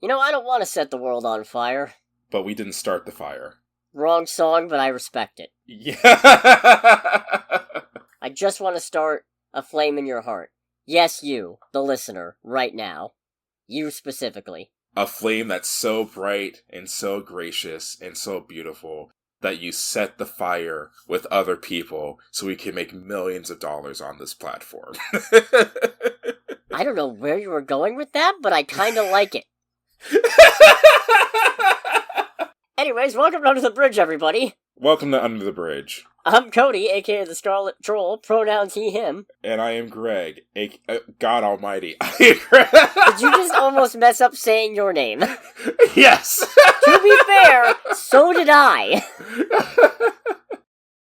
I don't want to set the world on fire. But we didn't start the fire. Wrong song, but I respect it. Yeah. I just want to start a flame in your heart. Yes, you, the listener, right now. You specifically. A flame that's so bright and so gracious and so beautiful that you set the fire with other people so we can make millions of dollars on this platform. I don't know where you were going with that, but I kind of like it. Anyways, welcome to Under the Bridge, everybody. Welcome to Under the Bridge. I'm Cody, aka the Scarlet Troll, pronouns he, him. And I am Greg, God Almighty. I am Greg. Did you just almost mess up saying your name? Yes! To be fair, so did I.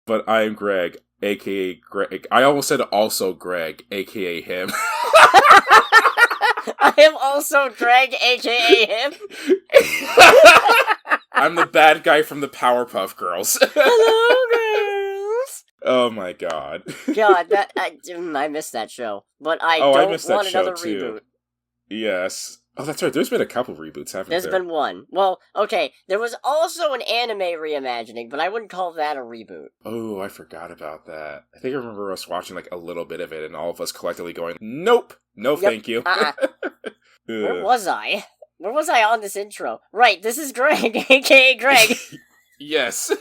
But I am Greg, aka Greg. I almost said also Greg, aka him. I am also Greg, aka him. I'm the bad guy from the Powerpuff Girls. Hello, girls. Oh my god. God, I missed that show. But I don't want another reboot. Yes. Oh, that's right. There's been a couple reboots, haven't there? There's been one. Well, okay, there was also an anime reimagining, but I wouldn't call that a reboot. Oh, I forgot about that. I think I remember us watching like a little bit of it and all of us collectively going, nope, no thank you. Where was I? Where was I on this intro? Right, this is Greg, aka Greg. Yes.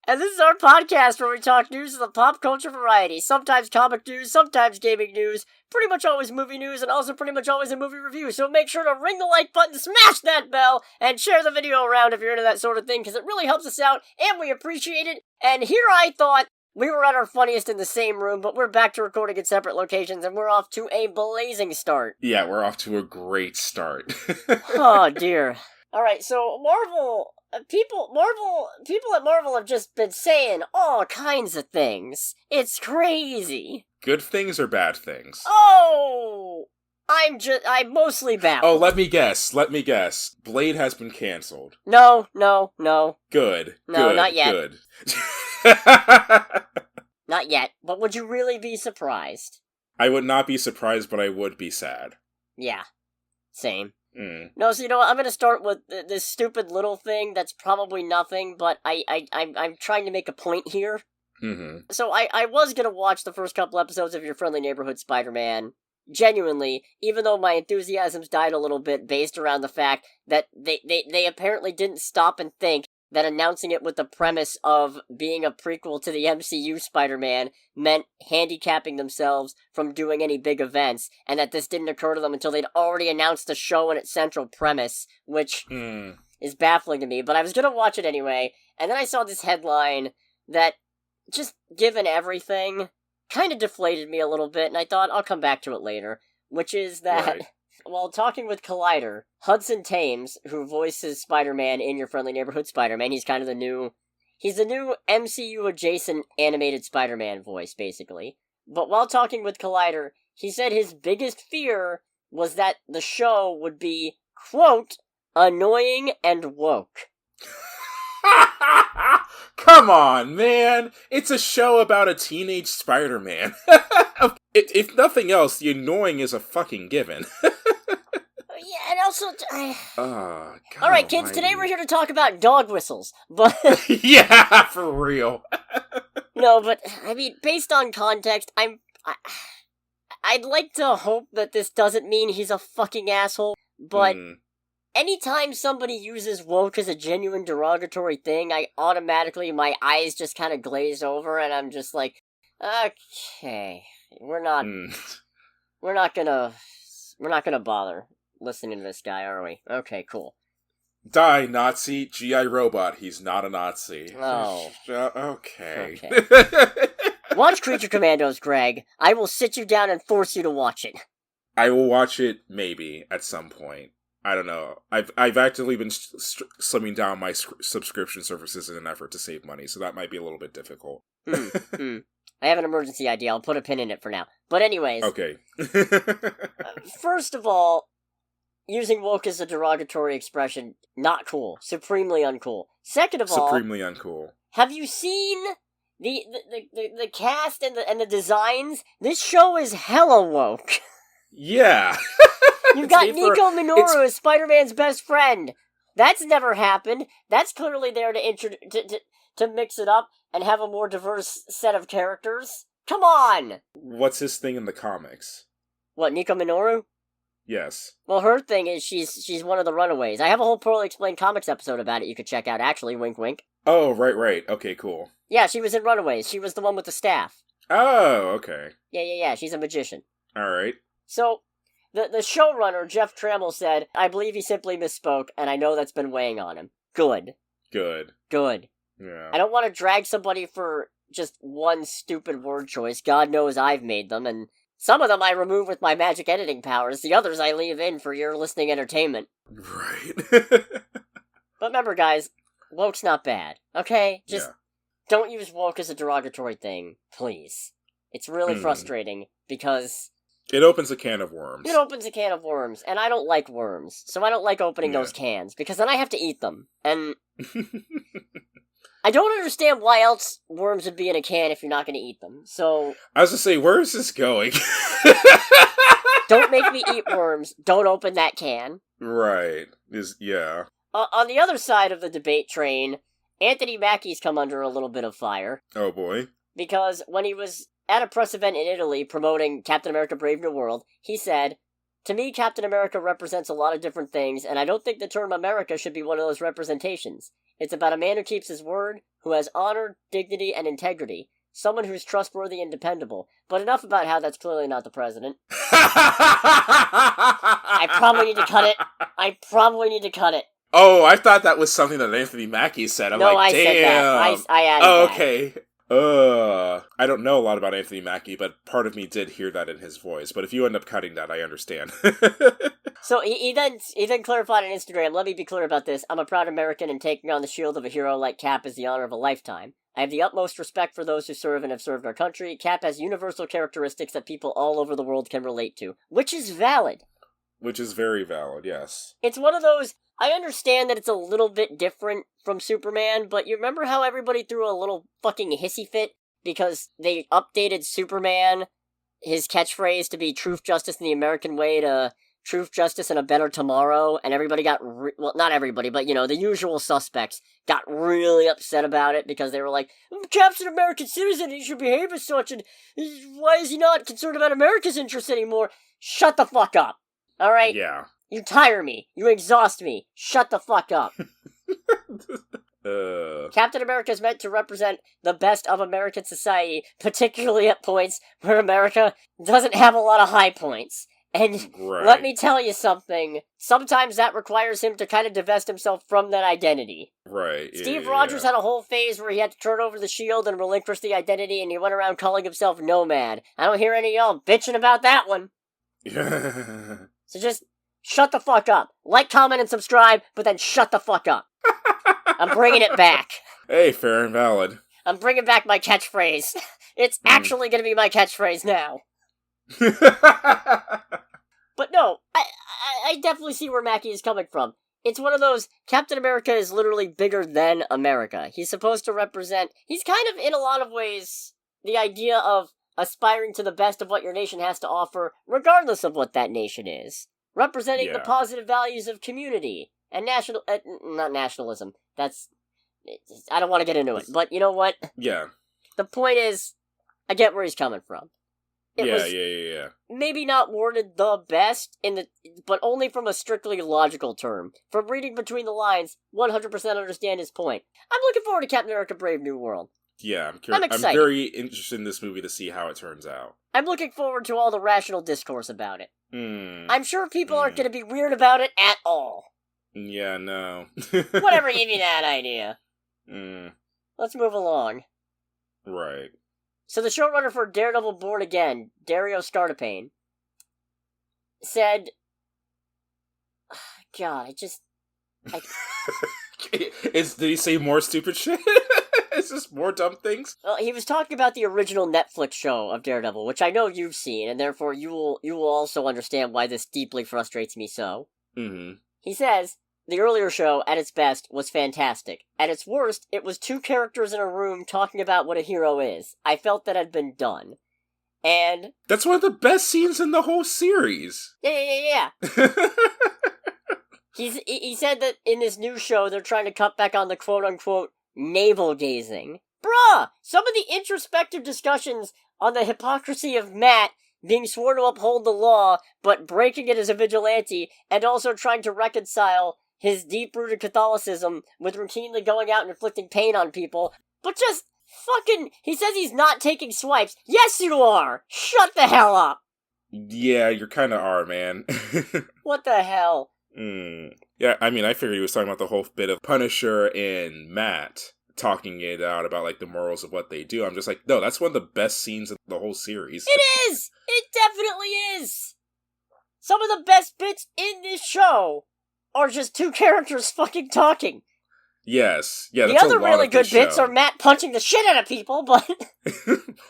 And this is our podcast where we talk news of the pop culture variety. Sometimes comic news, sometimes gaming news, pretty much always movie news, and also pretty much always a movie review. So make sure to ring the like button, smash that bell, and share the video around if you're into that sort of thing, because it really helps us out, and we appreciate it. And here I thought we were at our funniest in the same room, but we're back to recording at separate locations, and we're off to a blazing start. Yeah, we're off to a great start. Oh, dear. Alright, so people at Marvel have just been saying all kinds of things. It's crazy. Good things or bad things? Oh! I'm mostly bad. Oh, let me guess. Blade has been canceled. No. Good. No, good, not yet. Good. Not yet, but would you really be surprised? I would not be surprised, but I would be sad. Yeah. Same. Mm. No, so you know what? I'm gonna start with this stupid little thing that's probably nothing, but I'm trying to make a point here. Mm-hmm. So I was gonna watch the first couple episodes of Your Friendly Neighborhood Spider-Man, genuinely, even though my enthusiasms died a little bit based around the fact that they apparently didn't stop and think that announcing it with the premise of being a prequel to the MCU Spider-Man meant handicapping themselves from doing any big events, and that this didn't occur to them until they'd already announced the show and its central premise, which is baffling to me, but I was gonna watch it anyway, and then I saw this headline that, just given everything, kind of deflated me a little bit, and I thought I'll come back to it later, which is that... Right. While talking with Collider, Hudson Thames, who voices Spider-Man in Your Friendly Neighborhood Spider-Man, he's the new MCU-adjacent animated Spider-Man voice, basically. But while talking with Collider, he said his biggest fear was that the show would be, quote, annoying and woke. Come on, man! It's a show about a teenage Spider-Man. If nothing else, the annoying is a fucking given. Yeah, and also... Alright, kids, today we're here to talk about dog whistles, but... Yeah, for real. No, but, I mean, based on context, I'd like to hope that this doesn't mean he's a fucking asshole, but... Anytime somebody uses woke as a genuine derogatory thing, my eyes just kind of glaze over, and I'm just like, okay, we're not gonna bother listening to this guy, are we? Okay, cool. Die, Nazi, G.I. Robot, he's not a Nazi. Oh. Okay. Watch Creature Commandos, Greg. I will sit you down and force you to watch it. I will watch it, maybe, at some point. I don't know. I've actively been slimming down my subscription services in an effort to save money, so that might be a little bit difficult. I have an emergency idea. I'll put a pin in it for now. But anyways. Okay. First of all, using woke as a derogatory expression, not cool. Supremely uncool. Second of all... Supremely uncool. Have you seen the cast and the designs? This show is hella woke. Yeah. You've got Nico Minoru as Spider-Man's best friend. That's never happened. That's clearly there to mix it up and have a more diverse set of characters. Come on! What's his thing in the comics? What, Nico Minoru? Yes. Well, her thing is she's one of the Runaways. I have a whole Poorly Explained Comics episode about it you could check out, actually, wink wink. Oh, right. Okay, cool. Yeah, she was in Runaways. She was the one with the staff. Oh, okay. Yeah, she's a magician. Alright. So, the showrunner, Jeff Trammell, said, I believe he simply misspoke, and I know that's been weighing on him. Good. Yeah. I don't want to drag somebody for just one stupid word choice. God knows I've made them, and some of them I remove with my magic editing powers. The others I leave in for your listening entertainment. Right. But remember, guys, woke's not bad, okay? Just don't use woke as a derogatory thing, please. It's really frustrating, because it opens a can of worms. It opens a can of worms, and I don't like worms, so I don't like opening those cans, because then I have to eat them, and I don't understand why else worms would be in a can if you're not going to eat them, so I was to say, where is this going? Don't make me eat worms, don't open that can. Right. On the other side of the debate train, Anthony Mackie's come under a little bit of fire. Oh boy. Because when he was at a press event in Italy promoting Captain America Brave New World, he said, to me, Captain America represents a lot of different things, and I don't think the term America should be one of those representations. It's about a man who keeps his word, who has honor, dignity, and integrity. Someone who's trustworthy and dependable. But enough about how that's clearly not the president. I probably need to cut it. Oh, I thought that was something that Anthony Mackie said. I'm like, damn. Said that. I added that. Okay. I don't know a lot about Anthony Mackie, but part of me did hear that in his voice. But if you end up cutting that, I understand. So he then clarified on Instagram, let me be clear about this. I'm a proud American, and taking on the shield of a hero like Cap is the honor of a lifetime. I have the utmost respect for those who serve and have served our country. Cap has universal characteristics that people all over the world can relate to, which is valid. Which is very valid, yes. It's one of those, I understand that it's a little bit different from Superman, but you remember how everybody threw a little fucking hissy fit because they updated Superman, his catchphrase to be truth, justice, and the American way to truth, justice, and a better tomorrow, and everybody got, well, not everybody, but, the usual suspects got really upset about it because they were like, Cap's an American citizen, he should behave as such, and why is he not concerned about America's interests anymore? Shut the fuck up, alright? Yeah. You tire me. You exhaust me. Shut the fuck up. Captain America is meant to represent the best of American society, particularly at points where America doesn't have a lot of high points. And let me tell you something, sometimes that requires him to kind of divest himself from that identity. Right. Steve Rogers had a whole phase where he had to turn over the shield and relinquish the identity, and he went around calling himself Nomad. I don't hear any of y'all bitching about that one. So just shut the fuck up. Like, comment, and subscribe, but then shut the fuck up. I'm bringing it back. Hey, fair and valid. I'm bringing back my catchphrase. It's actually going to be my catchphrase now. But no, I definitely see where Mackie is coming from. It's one of those, Captain America is literally bigger than America. He's supposed to represent, he's kind of, in a lot of ways, the idea of aspiring to the best of what your nation has to offer, regardless of what that nation is. Representing the positive values of community and not nationalism. I don't want to get into it, but you know what? Yeah. The point is, I get where he's coming from. Yeah. Maybe not worded the best, but only from a strictly logical term. From reading between the lines, 100% understand his point. I'm looking forward to Captain America Brave New World. Yeah, I'm excited. I'm very interested in this movie to see how it turns out. I'm looking forward to all the rational discourse about it. I'm sure people aren't going to be weird about it at all. Yeah, no. Whatever gave you that idea. Let's move along. Right. So the showrunner for Daredevil Born Again, Dario Scartapane, said... God, Did he say more stupid shit? Is this more dumb things? Well, he was talking about the original Netflix show of Daredevil, which I know you've seen, and therefore you will also understand why this deeply frustrates me so. Mm-hmm. He says, the earlier show, at its best, was fantastic. At its worst, it was two characters in a room talking about what a hero is. I felt that had been done. And that's one of the best scenes in the whole series. Yeah. He said that in this new show, they're trying to cut back on the quote-unquote navel-gazing. Bruh! Some of the introspective discussions on the hypocrisy of Matt being sworn to uphold the law, but breaking it as a vigilante, and also trying to reconcile his deep-rooted Catholicism with routinely going out and inflicting pain on people, but just fucking... He says he's not taking swipes. Yes, you are! Shut the hell up! Yeah, you kinda are, man. What the hell? Yeah, I mean, I figured he was talking about the whole bit of Punisher and Matt talking it out about, like, the morals of what they do. I'm just like, no, that's one of the best scenes of the whole series. It is! It definitely is! Some of the best bits in this show are just two characters fucking talking. Yes. Yeah, the other really good bits are Matt punching the shit out of people, but...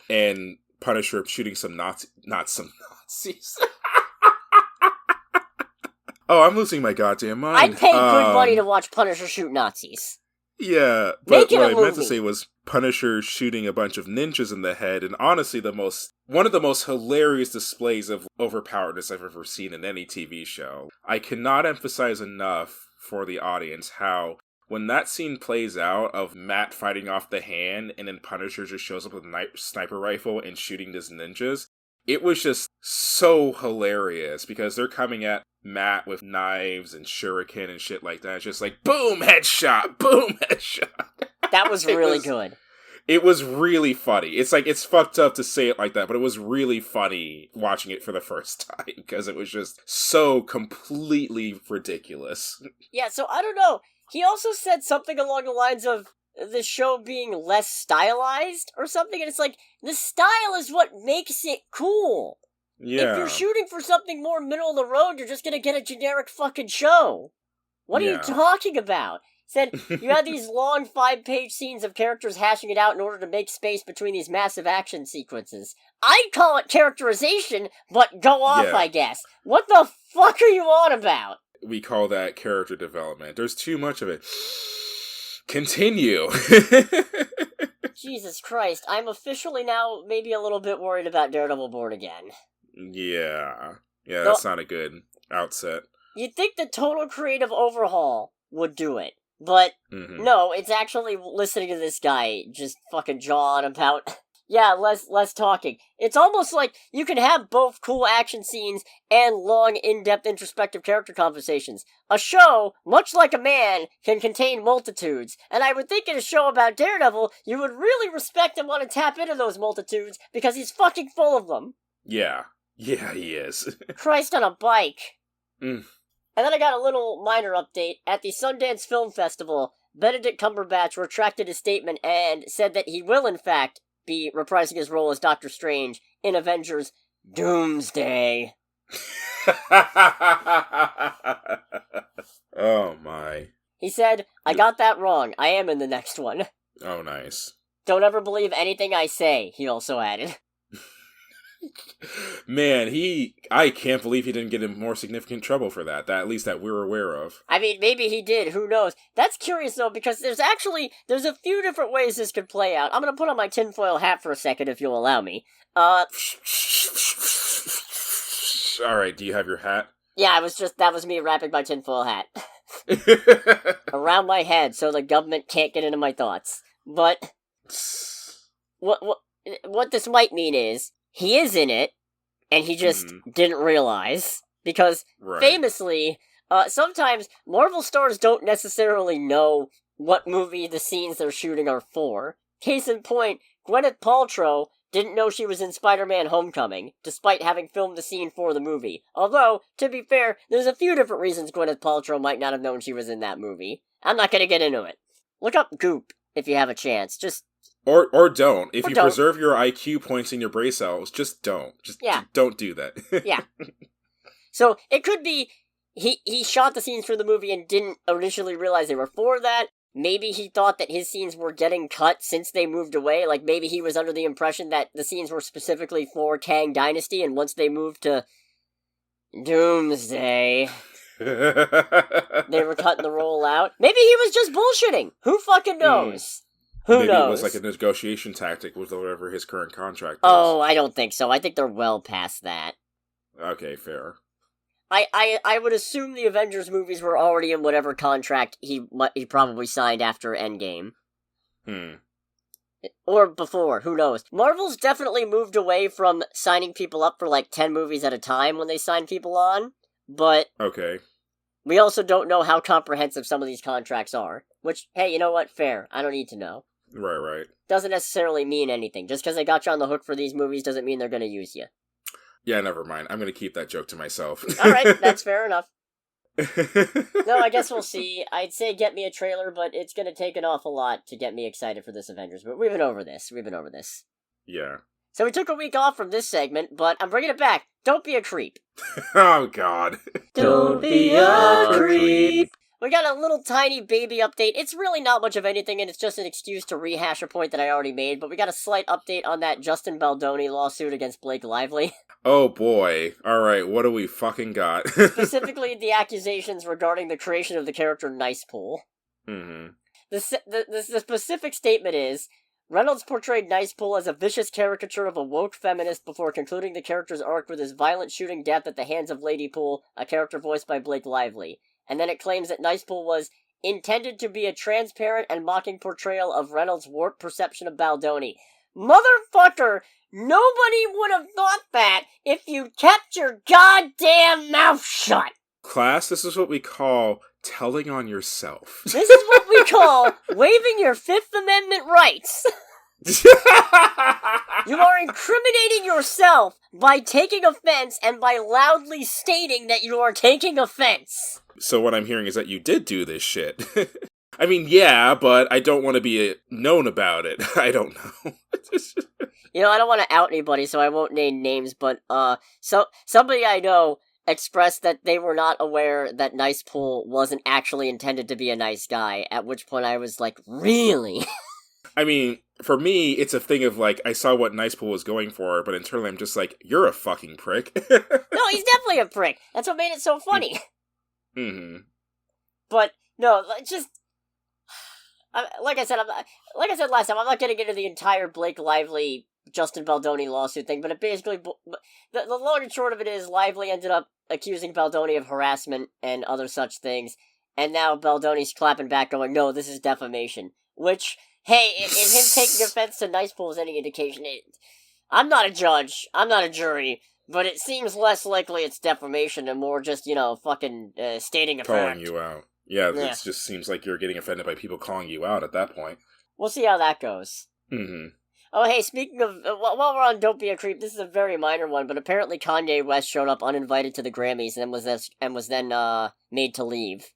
and Punisher shooting some Nazis. Oh, I'm losing my goddamn mind. I'd pay good money to watch Punisher shoot Nazis. Yeah, but what I meant to say was Punisher shooting a bunch of ninjas in the head, and honestly one of the most hilarious displays of overpoweredness I've ever seen in any TV show. I cannot emphasize enough for the audience how, when that scene plays out of Matt fighting off the hand, and then Punisher just shows up with a sniper rifle and shooting his ninjas, it was just so hilarious, because they're coming at Matt with knives and shuriken and shit like that. It's just like, boom, headshot, boom, headshot. That was really good. It was really funny. It's like, it's fucked up to say it like that, but it was really funny watching it for the first time, because it was just so completely ridiculous. Yeah, so I don't know. He also said something along the lines of the show being less stylized or something, and it's like, the style is what makes it cool. Yeah. If you're shooting for something more middle of the road, you're just gonna get a generic fucking show. What are you talking about? Said, you had these long 5-page scenes of characters hashing it out in order to make space between these massive action sequences. I'd call it characterization, but go off, I guess. What the fuck are you on about? We call that character development. There's too much of it. Continue. Jesus Christ, I'm officially now maybe a little bit worried about Daredevil Born Again. Yeah, that's not a good outset. You'd think the total creative overhaul would do it, but no, it's actually listening to this guy just fucking jaw on about... Yeah, less talking. It's almost like you can have both cool action scenes and long, in-depth, introspective character conversations. A show, much like a man, can contain multitudes, and I would think in a show about Daredevil, you would really respect and want to tap into those multitudes, because he's fucking full of them. Yeah, he is. Christ on a bike. And then I got a little minor update. At the Sundance Film Festival, Benedict Cumberbatch retracted his statement and said that he will, in fact, be reprising his role as Doctor Strange in Avengers Doomsday. Oh my. He said, I got that wrong. I am in the next one. Oh, nice. Don't ever believe anything I say, he also added. Man, I can't believe he didn't get in more significant trouble for that, at least that we're aware of. I mean, maybe he did, who knows. That's curious, though, because there's a few different ways this could play out. I'm gonna put on my tinfoil hat for a second, if you'll allow me. Alright, do you have your hat? Yeah, that was me wrapping my tinfoil hat. Around my head, so the government can't get into my thoughts. But, what this might mean is, he is in it, and he just didn't realize. Because, famously, sometimes Marvel stars don't necessarily know what movie the scenes they're shooting are for. Case in point, Gwyneth Paltrow didn't know she was in Spider-Man Homecoming, despite having filmed the scene for the movie. Although, to be fair, there's a few different reasons Gwyneth Paltrow might not have known she was in that movie. I'm not gonna get into it. Look up Goop, if you have a chance. Or don't. If you preserve your IQ points in your brain cells, just don't. Just don't do that. Yeah. So, it could be he shot the scenes for the movie and didn't initially realize they were for that. Maybe he thought that his scenes were getting cut since they moved away. Like, maybe he was under the impression that the scenes were specifically for Kang Dynasty, and once they moved to Doomsday, they were cutting the roll out. Maybe he was just bullshitting. Who fucking knows? Who Maybe knows? It was like a negotiation tactic with whatever his current contract is. Oh, I don't think so. I think they're well past that. Okay, fair. I would assume the Avengers movies were already in whatever contract he probably signed after Endgame. Or before, who knows. Marvel's definitely moved away from signing people up for like 10 movies at a time when they sign people on, but... Okay. We also don't know how comprehensive some of these contracts are. Which, hey, you know what? Fair. I don't need to know. Right. Doesn't necessarily mean anything. Just because they got you on the hook for these movies doesn't mean they're going to use you. Yeah, never mind. I'm going to keep that joke to myself. Alright, that's fair enough. No, I guess we'll see. I'd say get me a trailer, but it's going to take an awful lot to get me excited for this Avengers. But we've been over this. Yeah. So we took a week off from this segment, but I'm bringing it back. Don't be a creep. Oh, God. Don't be a creep. We got a little tiny baby update. It's really not much of anything, and it's just an excuse to rehash a point that I already made, but we got a slight update on that Justin Baldoni lawsuit against Blake Lively. Oh, boy. Alright, what do we fucking got? Specifically, the accusations regarding the creation of the character Nice Pool. Mm-hmm. The specific statement is, Reynolds portrayed Nice Pool as a vicious caricature of a woke feminist before concluding the character's arc with his violent shooting death at the hands of Lady Pool, a character voiced by Blake Lively. And then it claims that Nice Pool was intended to be a transparent and mocking portrayal of Reynolds' warped perception of Baldoni. Motherfucker, nobody would have thought that if you'd kept your goddamn mouth shut! Class, this is what we call telling on yourself. This is what we call waiving your Fifth Amendment rights. You are incriminating yourself by taking offense and by loudly stating that you are taking offense. So what I'm hearing is that you did do this shit. I mean, yeah, but I don't want to be known about it. I don't know. You know, I don't want to out anybody, so I won't name names, but, somebody I know expressed that they were not aware that Nice Pool wasn't actually intended to be a nice guy, at which point I was like, really? I mean, for me, it's a thing of, like, I saw what Nice Pool was going for, but internally I'm just like, you're a fucking prick. No, he's definitely a prick. That's what made it so funny. Mm-hmm. But, no, just... Like I said last time, I'm not getting into the entire Blake Lively, Justin Baldoni lawsuit thing, but it basically... The long and short of it is, Lively ended up accusing Baldoni of harassment and other such things, and now Baldoni's clapping back going, no, this is defamation. Which, hey, if him taking offense to Nice Pool is any indication, I'm not a judge, I'm not a jury, but it seems less likely it's defamation and more just, fucking stating a fact. Calling you out. Yeah, it just seems like you're getting offended by people calling you out at that point. We'll see how that goes. Mm-hmm. Oh, hey, speaking of... while we're on Don't Be a Creep, this is a very minor one, but apparently Kanye West showed up uninvited to the Grammys and was then made to leave.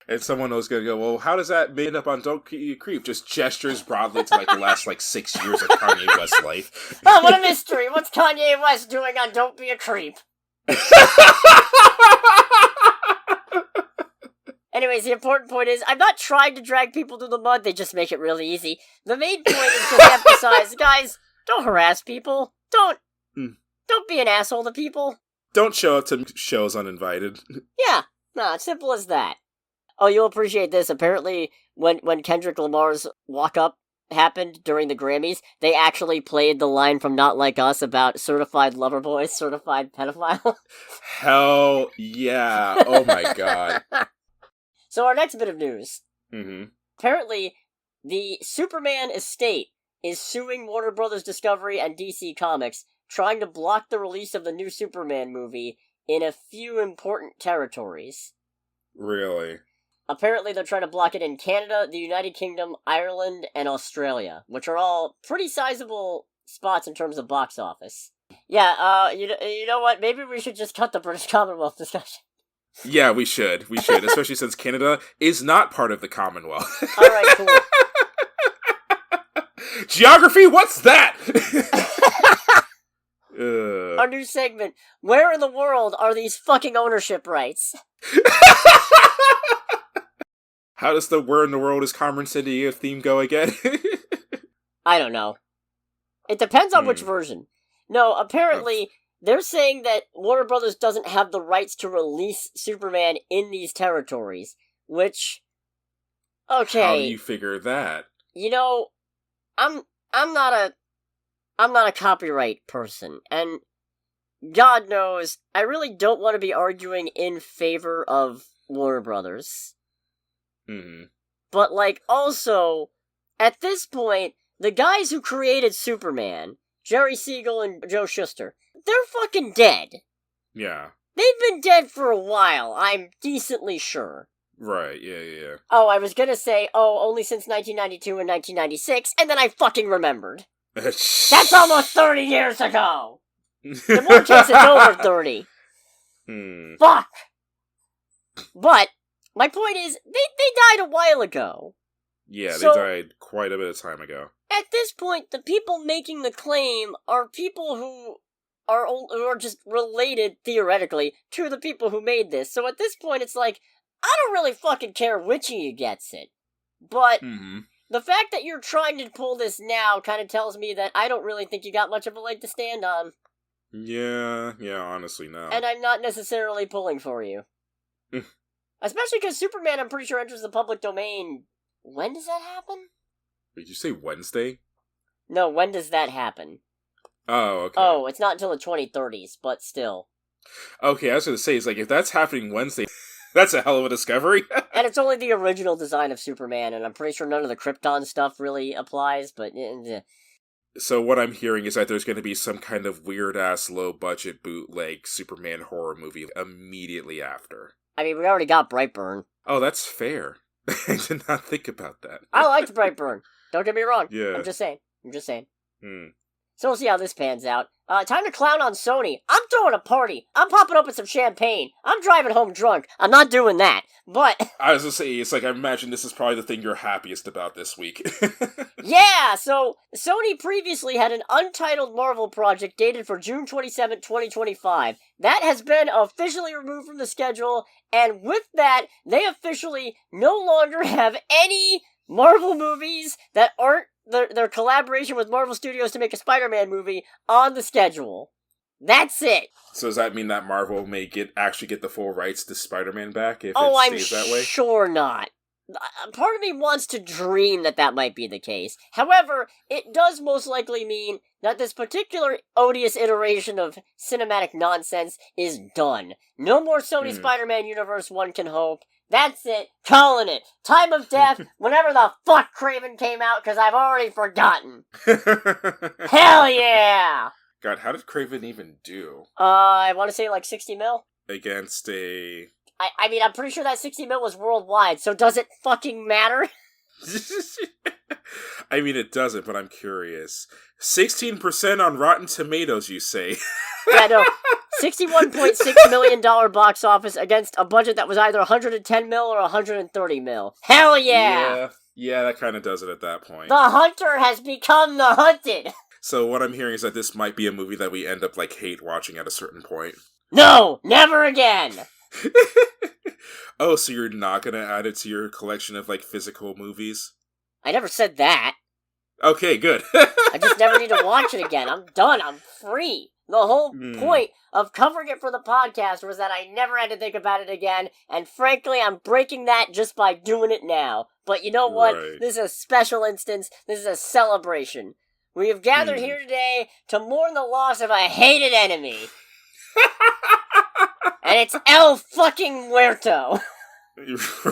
And someone was going to go, well, how does that end up on Don't Be a Creep? Just gestures broadly to, like, the last, 6 years of Kanye West's life. Oh, what a mystery! What's Kanye West doing on Don't Be a Creep? Anyways, the important point is, I'm not trying to drag people through the mud, they just make it really easy. The main point is to emphasize, guys, don't harass people. Don't be an asshole to people. Don't show up to shows uninvited. Yeah, simple as that. Oh, you'll appreciate this. Apparently, when Kendrick Lamar's Walk Up happened during the Grammys, they actually played the line from Not Like Us about certified lover boy, certified pedophile. Hell yeah. Oh my god. So our next bit of news. Mm-hmm. Apparently, the Superman estate is suing Warner Brothers Discovery and DC Comics, trying to block the release of the new Superman movie in a few important territories. Really? Apparently they're trying to block it in Canada, the United Kingdom, Ireland, and Australia, which are all pretty sizable spots in terms of box office. Yeah, you know what? Maybe we should just cut the British Commonwealth discussion. Yeah, we should, especially since Canada is not part of the Commonwealth. Alright, cool. Geography, what's that? Our new segment, where in the world are these fucking ownership rights? How does the Where in the World is Carmen Sandiego theme go again? I don't know. It depends on which version. No, apparently, they're saying that Warner Brothers doesn't have the rights to release Superman in these territories, which Okay. How do you figure that? You know, I'm not a copyright person, and God knows I really don't want to be arguing in favor of Warner Brothers. Mm-hmm. But, like, also, at this point, the guys who created Superman, Jerry Siegel and Joe Shuster, they're fucking dead. Yeah. They've been dead for a while, I'm decently sure. Right, yeah. Oh, I was gonna say, only since 1992 and 1996, and then I fucking remembered. That's almost 30 years ago! In one case, it's over 30. Fuck! But, my point is, they died a while ago. Yeah, so, they died quite a bit of time ago. At this point, the people making the claim are people who are just related, theoretically, to the people who made this. So at this point, it's like, I don't really fucking care which of you gets it. But the fact that you're trying to pull this now kind of tells me that I don't really think you got much of a leg to stand on. Yeah, honestly, no. And I'm not necessarily pulling for you. Especially because Superman, I'm pretty sure, enters the public domain. When does that happen? Did you say Wednesday? No, when does that happen? Oh, okay. Oh, it's not until the 2030s, but still. Okay, I was going to say, it's like, if that's happening Wednesday, that's a hell of a discovery. And it's only the original design of Superman, and I'm pretty sure none of the Krypton stuff really applies, but... So what I'm hearing is that there's going to be some kind of weird-ass, low-budget bootleg Superman horror movie immediately after. I mean, we already got Brightburn. Oh, that's fair. I did not think about that. I liked Brightburn. Don't get me wrong. Yeah. I'm just saying. So we'll see how this pans out. Time to clown on Sony. I'm throwing a party. I'm popping open some champagne. I'm driving home drunk. I'm not doing that. But... I was going to say, it's like, I imagine this is probably the thing you're happiest about this week. Yeah, so Sony previously had an untitled Marvel project dated for June 27, 2025. That has been officially removed from the schedule, and with that, they officially no longer have any Marvel movies that aren't their collaboration with Marvel Studios to make a Spider-Man movie on the schedule. That's it. So does that mean that Marvel may actually get the full rights to Spider-Man back if it stays that way? I'm sure not. Part of me wants to dream that might be the case. However, it does most likely mean that this particular odious iteration of cinematic nonsense is done. No more Sony Spider-Man Universe, one can hope. That's it. Calling it. Time of death, whenever the fuck Kraven came out, because I've already forgotten. Hell yeah! God, how did Kraven even do? I want to say like 60 mil? Against a... I mean, I'm pretty sure that 60 mil was worldwide, so does it fucking matter? I mean, it doesn't, but I'm curious. 16% on Rotten Tomatoes, you say? Yeah, no. $61.6 million box office against a budget that was either 110 mil or 130 mil. Hell yeah! Yeah, that kind of does it at that point. The hunter has become the hunted! So what I'm hearing is that this might be a movie that we end up, like, hate watching at a certain point. No! Never again! Oh, so you're not gonna add it to your collection of, like, physical movies? I never said that. Okay, good. I just never need to watch it again. I'm done. I'm free. The whole point of covering it for the podcast was that I never had to think about it again, and frankly, I'm breaking that just by doing it now. But you know what? Right. This is a special instance. This is a celebration. We have gathered here today to mourn the loss of a hated enemy. And it's El fucking Muerto.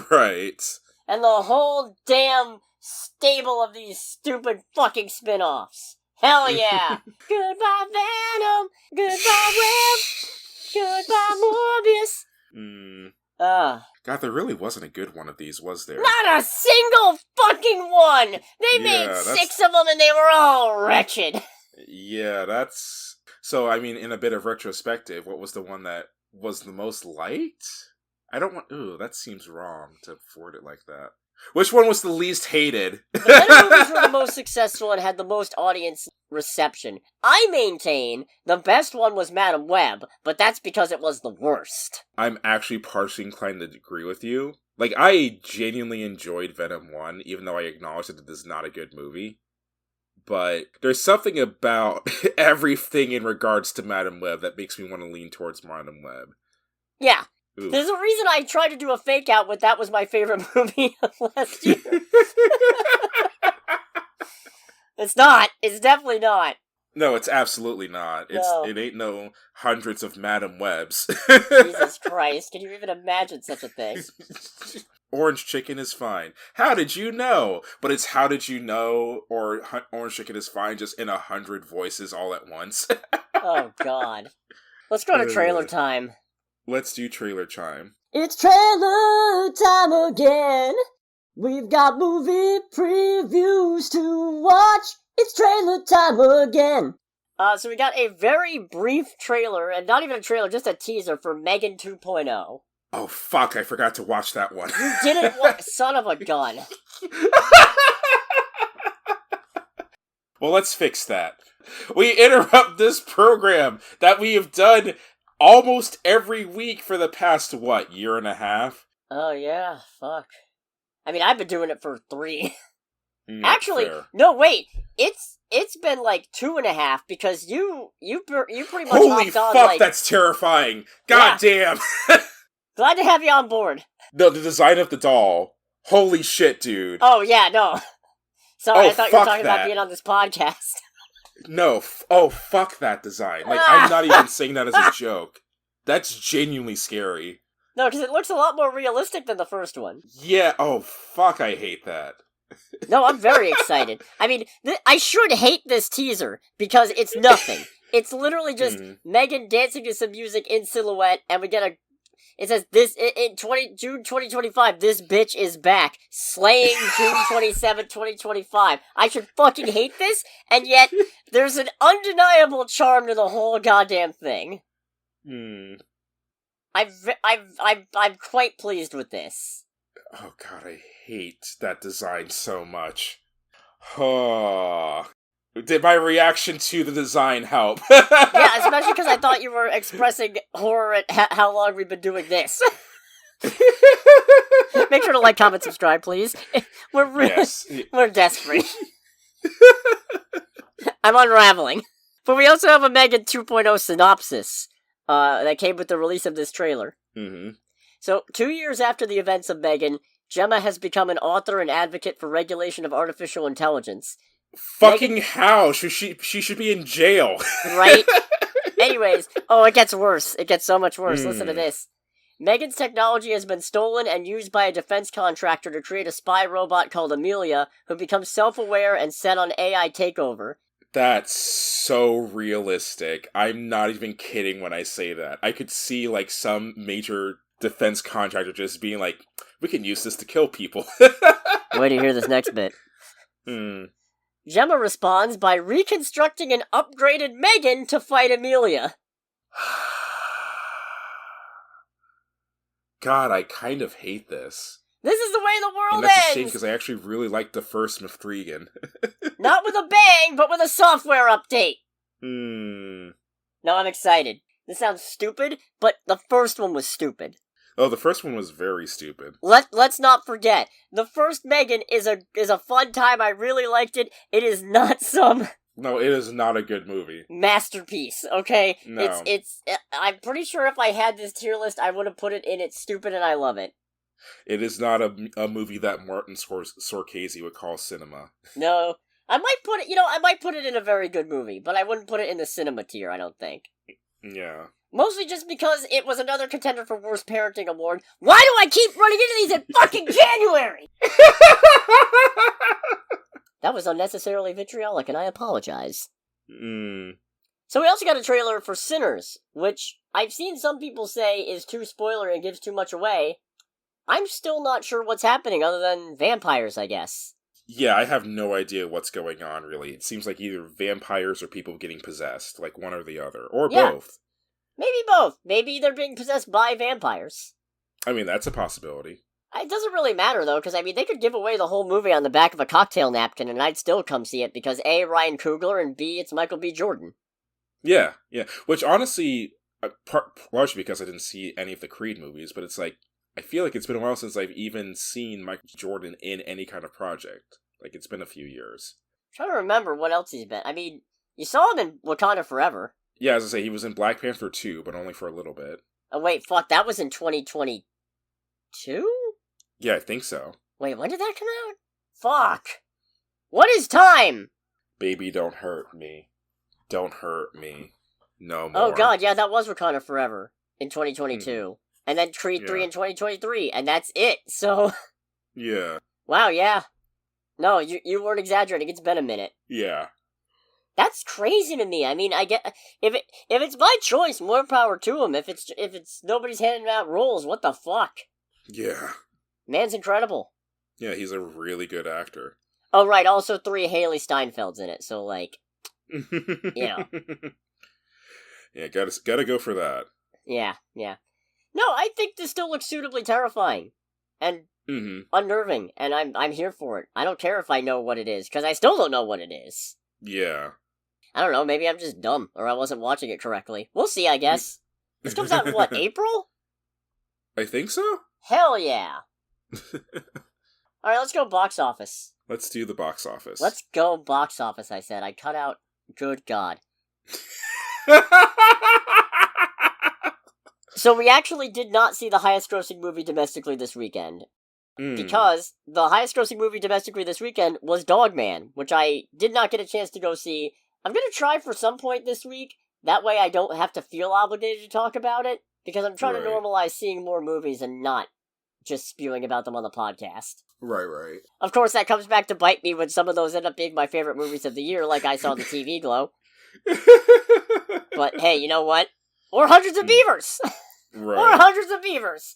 Right. And the whole damn stable of these stupid fucking spin-offs. Hell yeah. Goodbye, Venom. Goodbye, Web. Goodbye, Morbius. God, there really wasn't a good one of these, was there? Not a single fucking one! They made 6 of them and they were all wretched. Yeah, that's... So, I mean, in a bit of retrospective, what was the one that was the most liked? I don't want... Ooh, that seems wrong to forward it like that. Which one was the least hated? The Venom movies were the most successful and had the most audience reception. I maintain the best one was Madam Web, but that's because it was the worst. I'm actually partially inclined to agree with you. Like, I genuinely enjoyed Venom 1, even though I acknowledge that it is not a good movie. But there's something about everything in regards to Madam Web that makes me want to lean towards Madam Web. Yeah. Oof. There's a reason I tried to do a fake out with that was my favorite movie of last year. It's not. It's definitely not. No, it's absolutely not. No. It ain't no hundreds of Madam Webs. Jesus Christ, can you even imagine such a thing? Orange chicken is fine. How did you know? But it's how did you know, or orange chicken is fine just in 100 voices all at once. Oh, God. Let's go to trailer time. Let's do trailer time. It's trailer time again. We've got movie previews to watch. It's trailer time again. So we got a very brief trailer, and not even a trailer, just a teaser for Megan 2.0. Oh, fuck, I forgot to watch that one. You didn't watch... Son of a gun. Well, let's fix that. We interrupt this program that we have done almost every week for the past, year and a half? Oh, yeah, fuck. I mean, I've been doing it for 3. Actually, no, wait. It's been like 2.5 because you pretty much holy hopped on, fuck, that's terrifying. God damn. Glad to have you on board. No, the design of the doll. Holy shit, dude. Oh, yeah, no. Sorry, I thought you were talking about being on this podcast. No, fuck that design. Like, I'm not even saying that as a joke. That's genuinely scary. No, because it looks a lot more realistic than the first one. Yeah, oh, fuck, I hate that. No, I'm very excited. I mean, I should hate this teaser, because it's nothing. It's literally just Megan dancing to some music in silhouette, and we get it says, in June 2025, this bitch is back, slaying June 27, 2025. I should fucking hate this, and yet, there's an undeniable charm to the whole goddamn thing. I'm quite pleased with this. Oh god, I hate that design so much. Oh. Did my reaction to the design help? Yeah, especially because I thought you were expressing horror at how long we've been doing this. Make sure to like, comment, subscribe, please. We're desperate. I'm unraveling. But we also have a Megan 2.0 synopsis that came with the release of this trailer. So, 2 years after the events of Megan, Gemma has become an author and advocate for regulation of artificial intelligence. Fucking how? She should be in jail. Right? Anyways, it gets worse. It gets so much worse. Listen to this. Megan's technology has been stolen and used by a defense contractor to create a spy robot called Amelia, who becomes self-aware and set on AI takeover. That's so realistic. I'm not even kidding when I say that. I could see, like, some major defense contractor just being like, we can use this to kill people. Wait to hear this next bit. Gemma responds by reconstructing an upgraded Megan to fight Amelia. God, I kind of hate this. This is the way the world ends! That's a ends! shame, because I actually really liked the first Mithrigan. Not with a bang, but with a software update! No, I'm excited. This sounds stupid, but the first one was stupid. Oh, the first one was very stupid. Let's not forget, the first Megan is a fun time. I really liked it. It is not some... No, it is not a good movie. Masterpiece, okay? No. I'm pretty sure if I had this tier list, I would have put it in It's Stupid and I Love It. It is not a movie that Martin Scorsese would call cinema. No. I might put it in a very good movie, but I wouldn't put it in the cinema tier, I don't think. Yeah. Mostly just because it was another contender for Worst Parenting Award. Why do I keep running into these in fucking January? That was unnecessarily vitriolic, and I apologize. So we also got a trailer for Sinners, which I've seen some people say is too spoilery and gives too much away. I'm still not sure what's happening other than vampires, I guess. Yeah, I have no idea what's going on, really. It seems like either vampires or people getting possessed, like one or the other, or both. Maybe both. Maybe they're being possessed by vampires. I mean, that's a possibility. It doesn't really matter, though, because, I mean, they could give away the whole movie on the back of a cocktail napkin, and I'd still come see it, because A, Ryan Coogler, and B, it's Michael B. Jordan. Yeah. Which, honestly, largely because I didn't see any of the Creed movies, but it's like, I feel like it's been a while since I've even seen Michael B. Jordan in any kind of project. Like, it's been a few years. I'm trying to remember what else he's been. I mean, you saw him in Wakanda Forever. Yeah, as I say, he was in Black Panther 2, but only for a little bit. Oh, wait, fuck, that was in 2022? Yeah, I think so. Wait, when did that come out? Fuck! What is time? Baby, don't hurt me. Don't hurt me. No more. Oh god, yeah, that was Wakanda Forever in 2022. And then Creed 3 in 2023, and that's it, so... Yeah. Wow, yeah. No, you weren't exaggerating, it's been a minute. Yeah. That's crazy to me. I mean, I get... If it's my choice, more power to him. If it's nobody's handing out roles, what the fuck? Yeah. Man's incredible. Yeah, he's a really good actor. Oh, right, also 3 Haley Steinfelds in it, so, like... Yeah. Yeah, gotta go for that. Yeah. No, I think this still looks suitably terrifying. And unnerving, and I'm here for it. I don't care if I know what it is, because I still don't know what it is. Yeah. I don't know, maybe I'm just dumb, or I wasn't watching it correctly. We'll see, I guess. This comes out in, what, April? I think so? Hell yeah. Alright, let's go box office. Let's do the box office. Let's go box office, I said. I cut out, good God. So we actually did not see the highest grossing movie domestically this weekend. Because the highest grossing movie domestically this weekend was Dogman, which I did not get a chance to go see. I'm going to try for some point this week. That way I don't have to feel obligated to talk about it, because I'm trying to normalize seeing more movies and not just spewing about them on the podcast. Right. Of course, that comes back to bite me when some of those end up being my favorite movies of the year, like I saw the TV Glow. But hey, you know what? Or Hundreds of Beavers! Right. Or Hundreds of Beavers!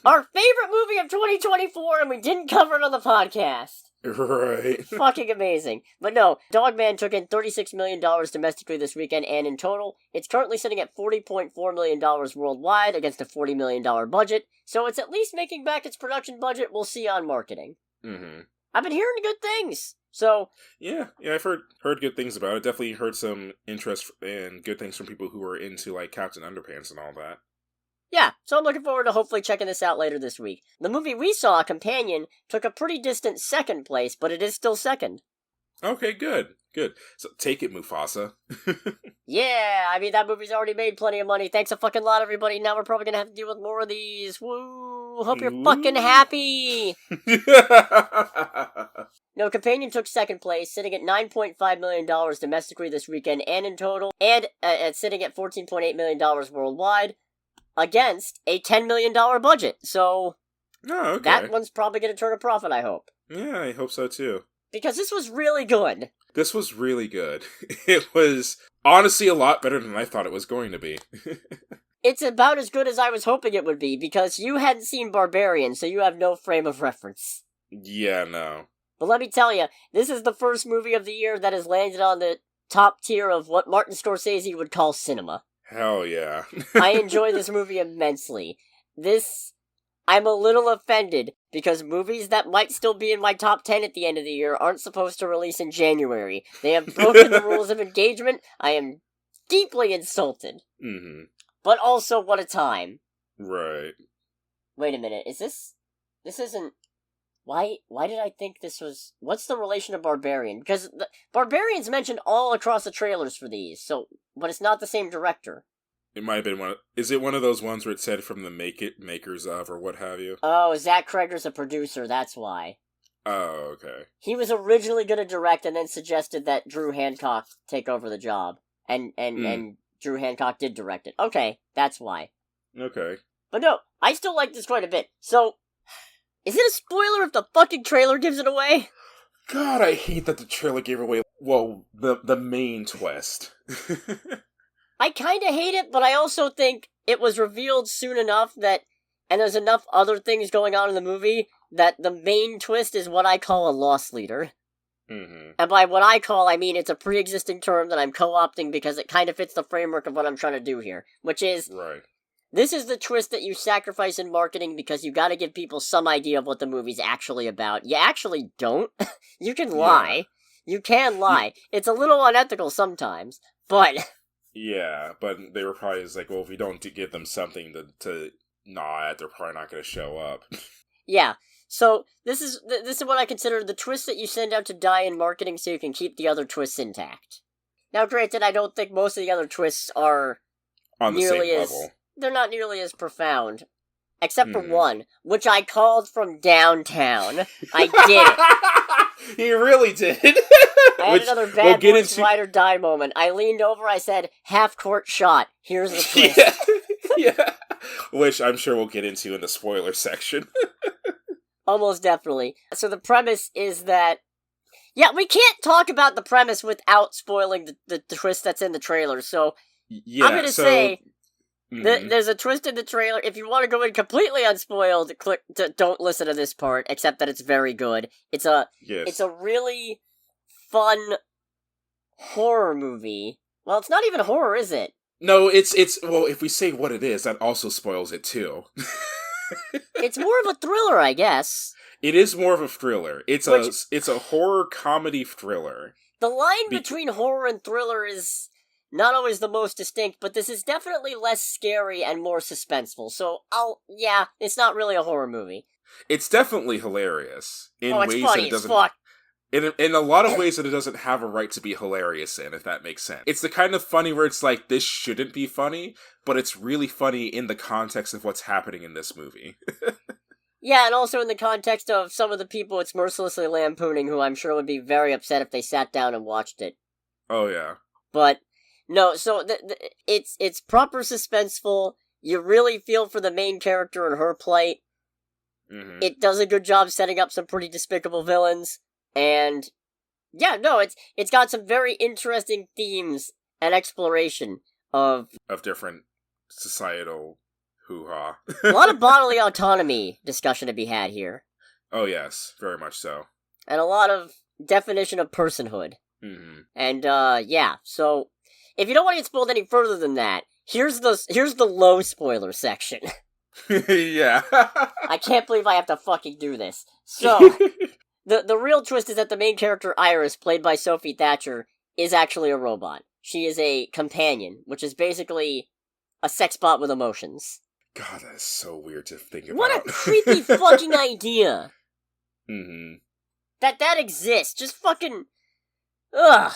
Our favorite movie of 2024, and we didn't cover it on the podcast. Right. Fucking amazing. But no, Dogman took in $36 million domestically this weekend, and in total, it's currently sitting at $40.4 million worldwide against a $40 million budget, so it's at least making back its production budget. We'll see on marketing. I've been hearing good things, so... Yeah, I've heard good things about it. Definitely heard some interest and good things from people who are into, like, Captain Underpants and all that. Yeah, so I'm looking forward to hopefully checking this out later this week. The movie we saw, Companion, took a pretty distant second place, but it is still second. Okay, good. So take it, Mufasa. Yeah, I mean, that movie's already made plenty of money. Thanks a fucking lot, everybody. Now we're probably gonna have to deal with more of these. Woo! Hope you're fucking happy! No, Companion took second place, sitting at $9.5 million domestically this weekend and in total, and sitting at $14.8 million worldwide. Against a $10 million budget, so that one's probably going to turn a profit, I hope. Yeah, I hope so too. Because this was really good. This was really good. It was honestly a lot better than I thought it was going to be. It's about as good as I was hoping it would be, because you hadn't seen Barbarian, so you have no frame of reference. Yeah, no. But let me tell you, this is the first movie of the year that has landed on the top tier of what Martin Scorsese would call cinema. Hell yeah. I enjoy this movie immensely. I'm a little offended, because movies that might still be in my top 10 at the end of the year aren't supposed to release in January. They have broken the rules of engagement. I am deeply insulted. But also, what a time. Right. Wait a minute, this isn't... Why did I think this was... What's the relation to Barbarian? Because Barbarian's mentioned all across the trailers for these, but it's not the same director. It might have been one... Is it one of those ones where it said from the makers of, or what have you? Oh, Zach Kreger's a producer, that's why. Oh, okay. He was originally going to direct and then suggested that Drew Hancock take over the job. And Drew Hancock did direct it. Okay, that's why. Okay. But no, I still like this quite a bit. So... Is it a spoiler if the fucking trailer gives it away? God, I hate that the trailer gave away, well, the main twist. I kinda hate it, but I also think it was revealed soon enough that, and there's enough other things going on in the movie, that the main twist is what I call a loss leader. And by what I call, I mean it's a pre-existing term that I'm co-opting because it kind of fits the framework of what I'm trying to do here, which is... Right. This is the twist that you sacrifice in marketing because you gotta give people some idea of what the movie's actually about. You actually don't. You can lie. You can lie. It's a little unethical sometimes, but... Yeah, but they were probably just like, well, if we don't give them something to gnaw at, they're probably not going to show up. Yeah, so this is what I consider the twist that you send out to die in marketing so you can keep the other twists intact. Now, granted, I don't think most of the other twists are on the nearly same as... level. they're not nearly as profound. Except for one, which I called from downtown. I did it. You really did. I had another bad boys ride or die moment. I leaned over, I said, half-court shot. Here's the twist. Yeah. Which I'm sure we'll get into in the spoiler section. Almost definitely. So the premise is that... Yeah, we can't talk about the premise without spoiling the twist that's in the trailer, so... Yeah, I'm gonna say... There's a twist in the trailer. If you want to go in completely unspoiled, don't listen to this part, except that it's very good. It's a really fun horror movie. Well, it's not even horror, is it? No, it's well, if we say what it is, that also spoils it too. It's more of a thriller, I guess. It is more of a thriller. It's a horror comedy thriller. The line between horror and thriller is not always the most distinct, but this is definitely less scary and more suspenseful. So it's not really a horror movie. It's definitely hilarious in it's ways funny that it doesn't. Fuck. In a lot of ways that it doesn't have a right to be hilarious in, if that makes sense. It's the kind of funny where it's like, this shouldn't be funny, but it's really funny in the context of what's happening in this movie. Yeah, and also in the context of some of the people it's mercilessly lampooning, who I'm sure would be very upset if they sat down and watched it. Oh, yeah. But, no, so it's proper suspenseful. You really feel for the main character and her plight. Mm-hmm. It does a good job setting up some pretty despicable villains. And, yeah, no, it's got some very interesting themes and exploration of different societal hoo-ha. A lot of bodily autonomy discussion to be had here. Oh, yes, very much so. And a lot of definition of personhood. Mm-hmm. And, so, if you don't want to get spoiled any further than that, here's the low spoiler section. Yeah. I can't believe I have to fucking do this. So... The real twist is that the main character, Iris, played by Sophie Thatcher, is actually a robot. She is a companion, which is basically a sex bot with emotions. God, that is so weird to think about. What a creepy fucking idea! Mm-hmm. That exists. Just fucking... Ugh.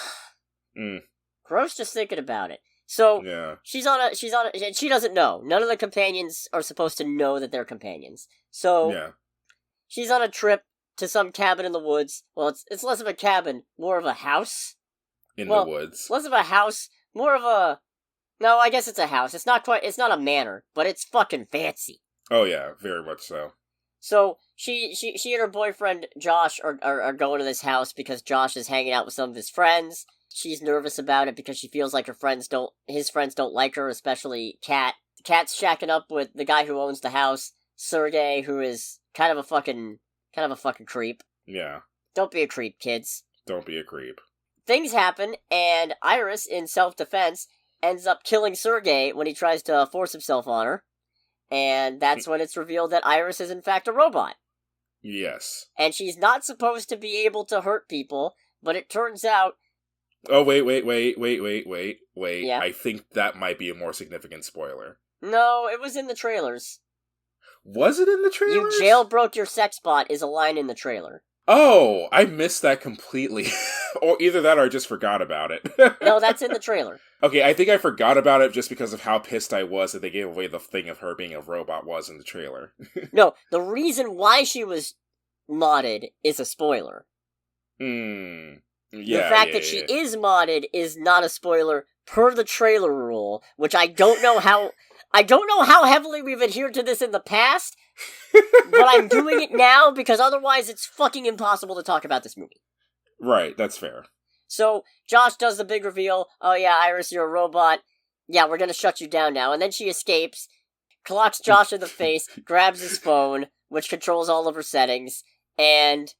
Mm. Gross just thinking about it. So, yeah. She doesn't know. None of the companions are supposed to know that they're companions. So, yeah. She's on a trip to some cabin in the woods. Well, it's less of a cabin, more of a house. In the woods. Less of a house, more of a... No, I guess it's a house. It's not a manor, but it's fucking fancy. Oh yeah, very much so. So, she and her boyfriend, Josh, are going to this house because Josh is hanging out with some of his friends. She's nervous about it because she feels like his friends don't like her, especially Kat. Kat's shacking up with the guy who owns the house, Sergey, who is kind of a fucking creep. Yeah. Don't be a creep, kids. Don't be a creep. Things happen, and Iris, in self-defense, ends up killing Sergey when he tries to force himself on her. And that's when it's revealed that Iris is in fact a robot. Yes. And she's not supposed to be able to hurt people, but it turns out... Oh, wait. Yeah? I think that might be a more significant spoiler. No, it was in the trailers. Was it in the trailers? You jailbroke your sex bot is a line in the trailer. Oh, I missed that completely. Or either that or I just forgot about it. No, that's in the trailer. Okay, I think I forgot about it just because of how pissed I was that they gave away the thing of her being a robot was in the trailer. No, the reason why she was modded is a spoiler. Yeah, the fact that she is modded is not a spoiler per the trailer rule, which I don't know how heavily we've adhered to this in the past, but I'm doing it now because otherwise it's fucking impossible to talk about this movie. Right, that's fair. So, Josh does the big reveal, oh yeah, Iris, you're a robot, yeah, we're gonna shut you down now, and then she escapes, clocks Josh in the face, grabs his phone, which controls all of her settings, and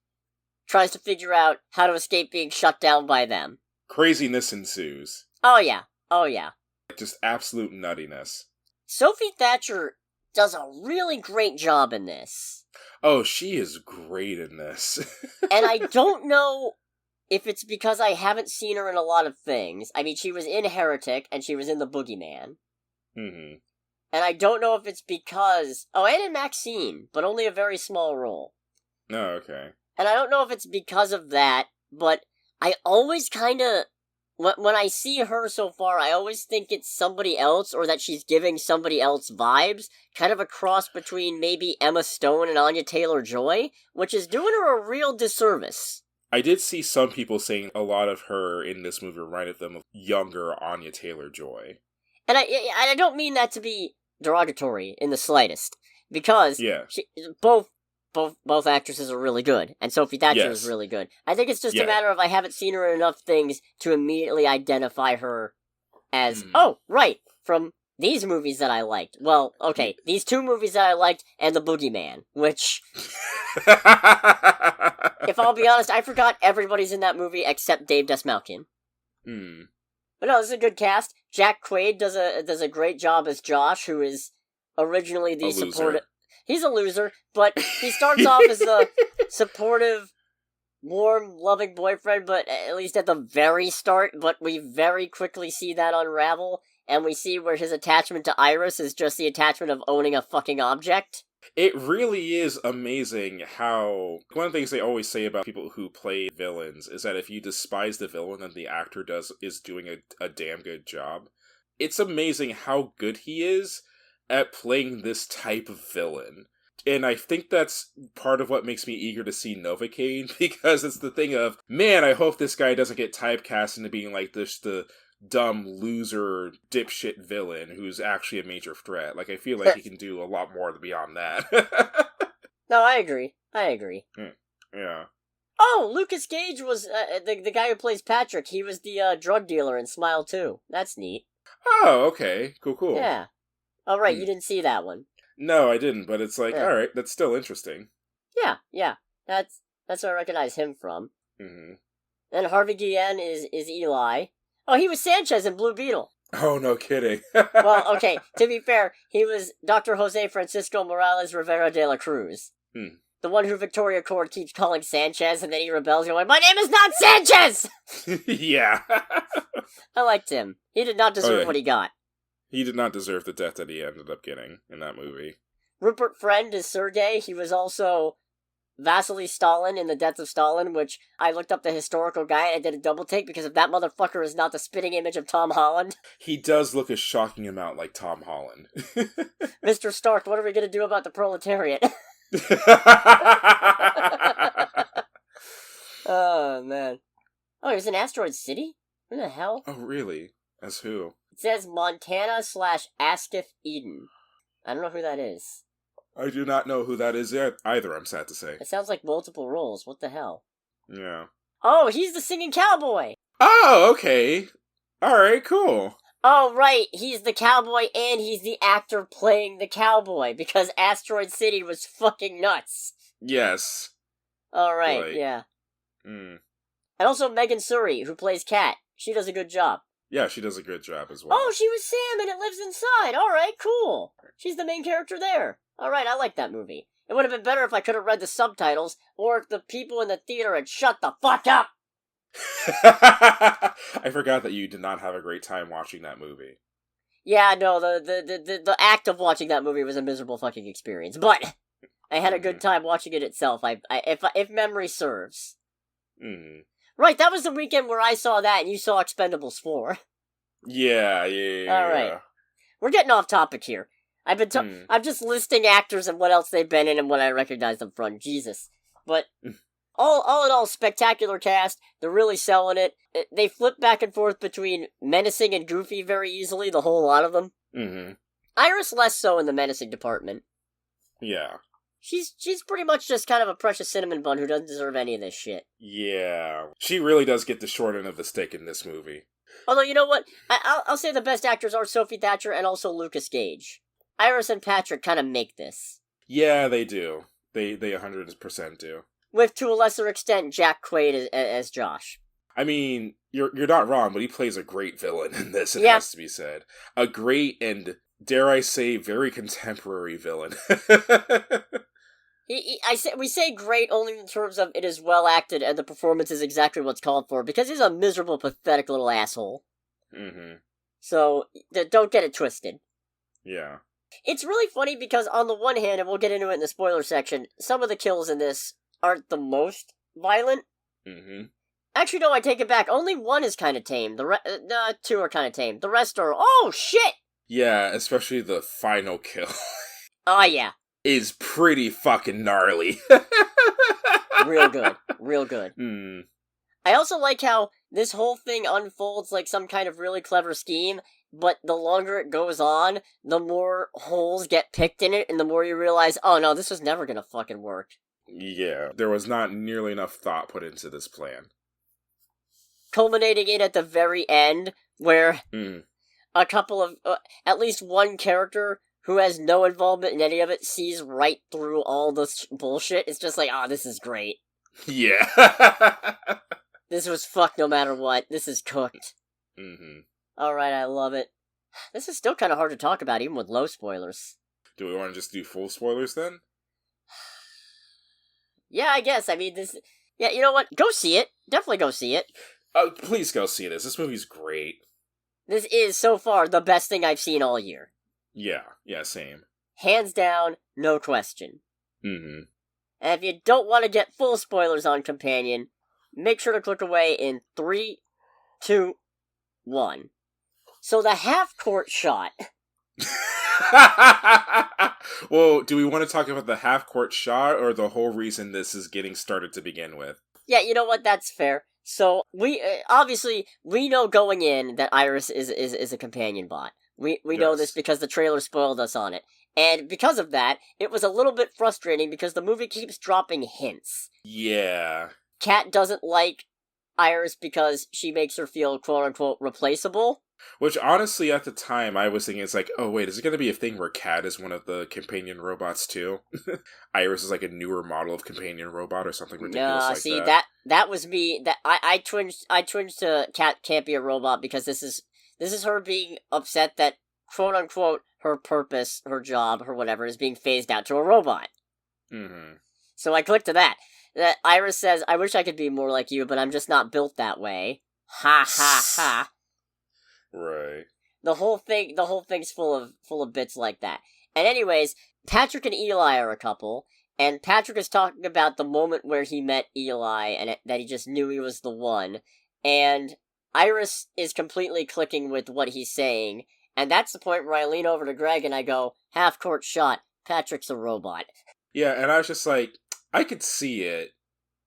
tries to figure out how to escape being shut down by them. Craziness ensues. Oh yeah. Just absolute nuttiness. Sophie Thatcher does a really great job in this. Oh, she is great in this. And I don't know if it's because I haven't seen her in a lot of things. I mean, she was in Heretic, and she was in The Boogeyman. Mm-hmm. And I don't know if it's because... Oh, and in Maxine, but only a very small role. Oh, okay. And I don't know if it's because of that, but I always kind of when I see her so far, I always think it's somebody else, or that she's giving somebody else vibes, kind of a cross between maybe Emma Stone and Anya Taylor-Joy, which is doing her a real disservice. I did see some people saying a lot of her in this movie reminded them of younger Anya Taylor-Joy. And I don't mean that to be derogatory in the slightest, because both actresses are really good, and Sophie Thatcher is really good. I think it's just a matter of I haven't seen her in enough things to immediately identify her as, from these movies that I liked. Well, okay, these two movies that I liked, and The Boogeyman, which, if I'll be honest, I forgot everybody's in that movie except Dave Dastmalchian. But no, this is a good cast. Jack Quaid does a great job as Josh, who is originally the supportive... He's a loser, but he starts off as a supportive, warm, loving boyfriend, but at least at the very start, but we very quickly see that unravel, and we see where his attachment to Iris is just the attachment of owning a fucking object. It really is amazing how... One of the things they always say about people who play villains is that if you despise the villain, then the actor is doing a damn good job. It's amazing how good he is at playing this type of villain. And I think that's part of what makes me eager to see Novocaine, because it's the thing of, man, I hope this guy doesn't get typecast into being like the dumb loser dipshit villain who's actually a major threat. Like, I feel like he can do a lot more beyond that. No, I agree. Yeah. Oh, Lucas Gage was the guy who plays Patrick. He was the drug dealer in Smile 2. That's neat. Oh, okay. Cool. Yeah. Oh, right, you didn't see that one. No, I didn't, but it's like, alright, that's still interesting. Yeah. That's where I recognize him from. Mm-hmm. And Harvey Guillen is Eli. Oh, he was Sanchez in Blue Beetle. Oh, no kidding. Well, okay, to be fair, he was Dr. Jose Francisco Morales Rivera de la Cruz. The one who Victoria Cord keeps calling Sanchez, and then he rebels going, "My name is not Sanchez!" Yeah. I liked him. He did not deserve what he got. He did not deserve the death that he ended up getting in that movie. Rupert Friend is Sergei. He was also Vasily Stalin in The Death of Stalin, which I looked up the historical guy and I did a double take because if that motherfucker is not the spitting image of Tom Holland. He does look a shocking amount like Tom Holland. Mr. Stark, what are we going to do about the proletariat? Oh, man. Oh, he was in Asteroid City? Who the hell? Oh, really? As who? It says Montana/Ascif Eden. I don't know who that is. I do not know who that is either, I'm sad to say. It sounds like multiple roles. What the hell? Yeah. Oh, he's the singing cowboy! Oh, okay. Alright, cool. Oh, right. He's the cowboy and he's the actor playing the cowboy because Asteroid City was fucking nuts. Yes. Alright, yeah. And also Megan Suri, who plays Kat. She does a good job. Yeah, she does a good job as well. Oh, she was Sam and It Lives Inside. Alright, cool. She's the main character there. Alright, I like that movie. It would have been better if I could have read the subtitles, or if the people in the theater had shut the fuck up! I forgot that you did not have a great time watching that movie. Yeah, no, the act of watching that movie was a miserable fucking experience, but I had a good time watching it itself, if memory serves. Right, that was the weekend where I saw that and you saw Expendables 4. Yeah. Alright. We're getting off topic here. I'm just listing actors and what else they've been in and what I recognize them from. Jesus. But all in all, spectacular cast. They're really selling it. They flip back and forth between menacing and goofy very easily, the whole lot of them. Iris less so in the menacing department. Yeah. She's pretty much just kind of a precious cinnamon bun who doesn't deserve any of this shit. Yeah. She really does get the short end of the stick in this movie. Although, you know what? I'll say the best actors are Sophie Thatcher and also Lucas Gage. Iris and Patrick kind of make this. Yeah, they do. They 100% do. With, to a lesser extent, Jack Quaid as Josh. I mean, you're not wrong, but he plays a great villain in this, it has to be said. A great and, dare I say, very contemporary villain. We say great only in terms of it is well acted and the performance is exactly what's called for, because he's a miserable, pathetic little asshole. So, don't get it twisted. Yeah. It's really funny because on the one hand, and we'll get into it in the spoiler section, some of the kills in this aren't the most violent. I Actually, no, I take it back. Only one is kind of tame. Two are kind of tame. The rest are, oh, shit! Yeah, especially the final kill. Oh, yeah. Is pretty fucking gnarly. Real good. Real good. Hmm. I also like how this whole thing unfolds like some kind of really clever scheme, but the longer it goes on, the more holes get picked in it, and the more you realize, oh no, this was never gonna fucking work. Yeah, there was not nearly enough thought put into this plan. Culminating in at the very end, where a couple of, at least one character who has no involvement in any of it sees right through all this bullshit. It's just like, this is great. Yeah. This was fucked no matter what. This is cooked. Mm-hmm. Alright, I love it. This is still kind of hard to talk about, even with low spoilers. Do we want to just do full spoilers then? Yeah, I guess. I mean, this... Yeah, you know what? Go see it. Definitely go see it. Please go see this. This movie's great. This is, so far, the best thing I've seen all year. Yeah, same. Hands down, no question. Mm-hmm. And if you don't want to get full spoilers on Companion, make sure to click away in 3, 2, 1. So the half-court shot... Well, do we want to talk about the half-court shot, or the whole reason this is getting started to begin with? Yeah, you know what? That's fair. So, we, obviously, we know going in that Iris is a companion bot. We know this because the trailer spoiled us on it. And because of that, it was a little bit frustrating because the movie keeps dropping hints. Yeah. Kat doesn't like Iris because she makes her feel quote-unquote replaceable. Which, honestly, at the time, I was thinking, it's like, oh, wait, is it going to be a thing where Kat is one of the companion robots, too? Iris is, like, a newer model of companion robot or something ridiculous like see, that. that was me. I twinged to Kat can't be a robot because this is her being upset that, quote-unquote, her purpose, her job, her whatever, is being phased out to a robot. Mm-hmm. So I clicked to that. That Iris says, I wish I could be more like you, but I'm just not built that way. Ha ha ha. Right. The whole thing's full of bits like that. And anyways, Patrick and Eli are a couple, and Patrick is talking about the moment where he met Eli and that he just knew he was the one. And Iris is completely clicking with what he's saying, and that's the point where I lean over to Greg and I go, half-court shot, Patrick's a robot. Yeah, and I was just like, I could see it,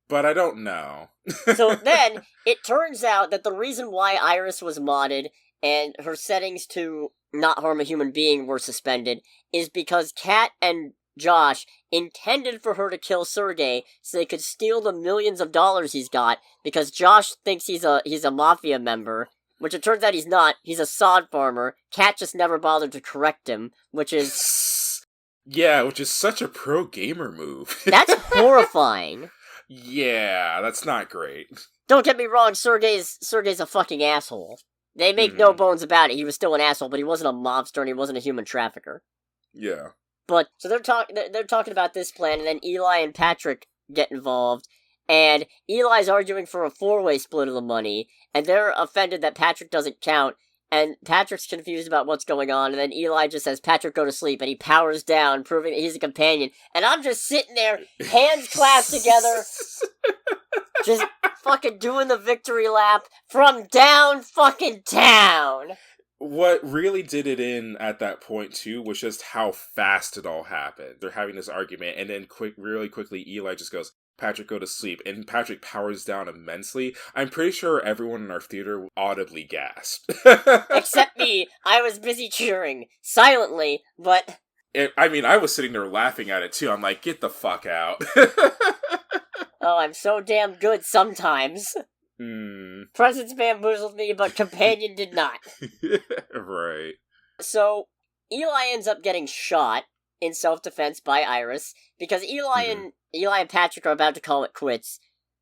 but I don't know. So then, it turns out that the reason why Iris was modded and her settings to not harm a human being were suspended is because Kat and Josh intended for her to kill Sergey so they could steal the millions of dollars he's got, because Josh thinks he's a mafia member, which it turns out he's not. He's a sod farmer. Kat just never bothered to correct him, which is... Yeah, which is such a pro-gamer move. That's horrifying. Yeah, that's not great. Don't get me wrong, Sergey's a fucking asshole. They make no bones about it. He was still an asshole, but he wasn't a mobster and he wasn't a human trafficker. Yeah. But, so they're talking about this plan, and then Eli and Patrick get involved, and Eli's arguing for a 4-way split of the money, and they're offended that Patrick doesn't count, and Patrick's confused about what's going on, and then Eli just says, Patrick, go to sleep, and he powers down, proving that he's a companion, and I'm just sitting there, hands clasped together, just fucking doing the victory lap from down fucking town. What really did it in at that point, too, was just how fast it all happened. They're having this argument, and then really quickly, Eli just goes, Patrick, go to sleep. And Patrick powers down immensely. I'm pretty sure everyone in our theater audibly gasped. Except me. I was busy cheering. Silently, but... I was sitting there laughing at it, too. I'm like, get the fuck out. Oh, I'm so damn good sometimes. Presence bamboozled me, but Companion did not. Right. So, Eli ends up getting shot in self-defense by Iris, because Eli and Patrick are about to call it quits.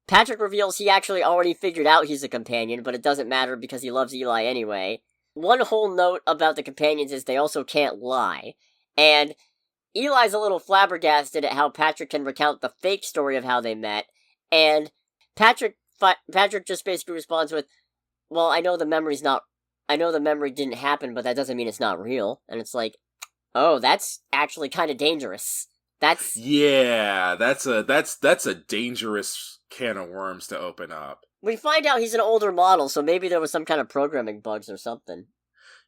Patrick reveals he actually already figured out he's a companion, but it doesn't matter because he loves Eli anyway. One whole note about the companions is they also can't lie. And Eli's a little flabbergasted at how Patrick can recount the fake story of how they met, and Patrick just basically responds with, well, I know the memory didn't happen, but that doesn't mean it's not real. And it's like, oh, that's actually kind of dangerous. That's... Yeah, that's a dangerous can of worms to open up. We find out he's an older model, so maybe there was some kind of programming bugs or something.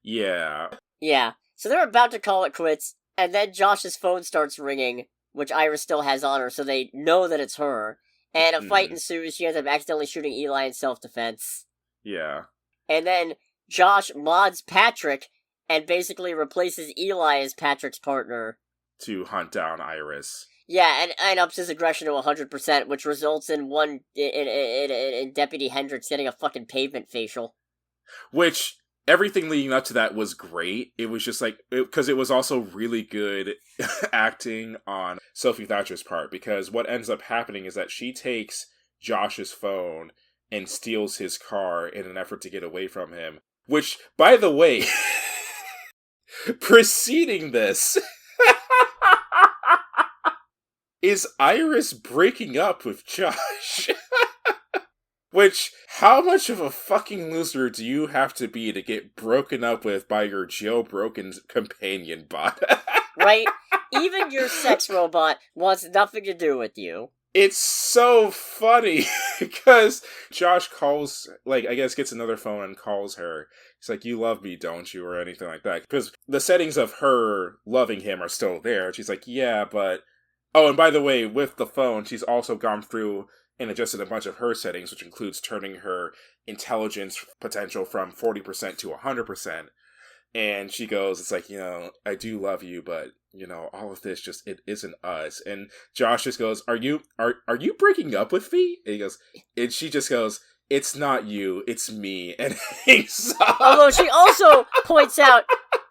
Yeah. Yeah. So they're about to call it quits, and then Josh's phone starts ringing, which Iris still has on her, so they know that it's her. And a fight ensues. She ends up accidentally shooting Eli in self-defense. Yeah. And then Josh mods Patrick and basically replaces Eli as Patrick's partner. To hunt down Iris. Yeah, and ups his aggression to 100%, which results in in Deputy Hendricks getting a fucking pavement facial. Which, everything leading up to that was great. It was just like, because it was also really good acting on Sophie Thatcher's part, because what ends up happening is that she takes Josh's phone and steals his car in an effort to get away from him. Which, by the way, preceding this... is Iris breaking up with Josh? Which, how much of a fucking loser do you have to be to get broken up with by your jailbroken companion bot? Right? Even your sex robot wants nothing to do with you. It's so funny, because Josh calls, like, I guess gets another phone and calls her. He's like, you love me, don't you? Or anything like that. Because the settings of her loving him are still there. She's like, yeah, but... Oh, and by the way, with the phone, she's also gone through and adjusted a bunch of her settings, which includes turning her intelligence potential from 40% to 100%. And she goes, it's like, I do love you, but, all of this just, it isn't us. And Josh just goes, are you breaking up with me? And she just goes, it's not you, it's me. And hangs up. Although she also points out,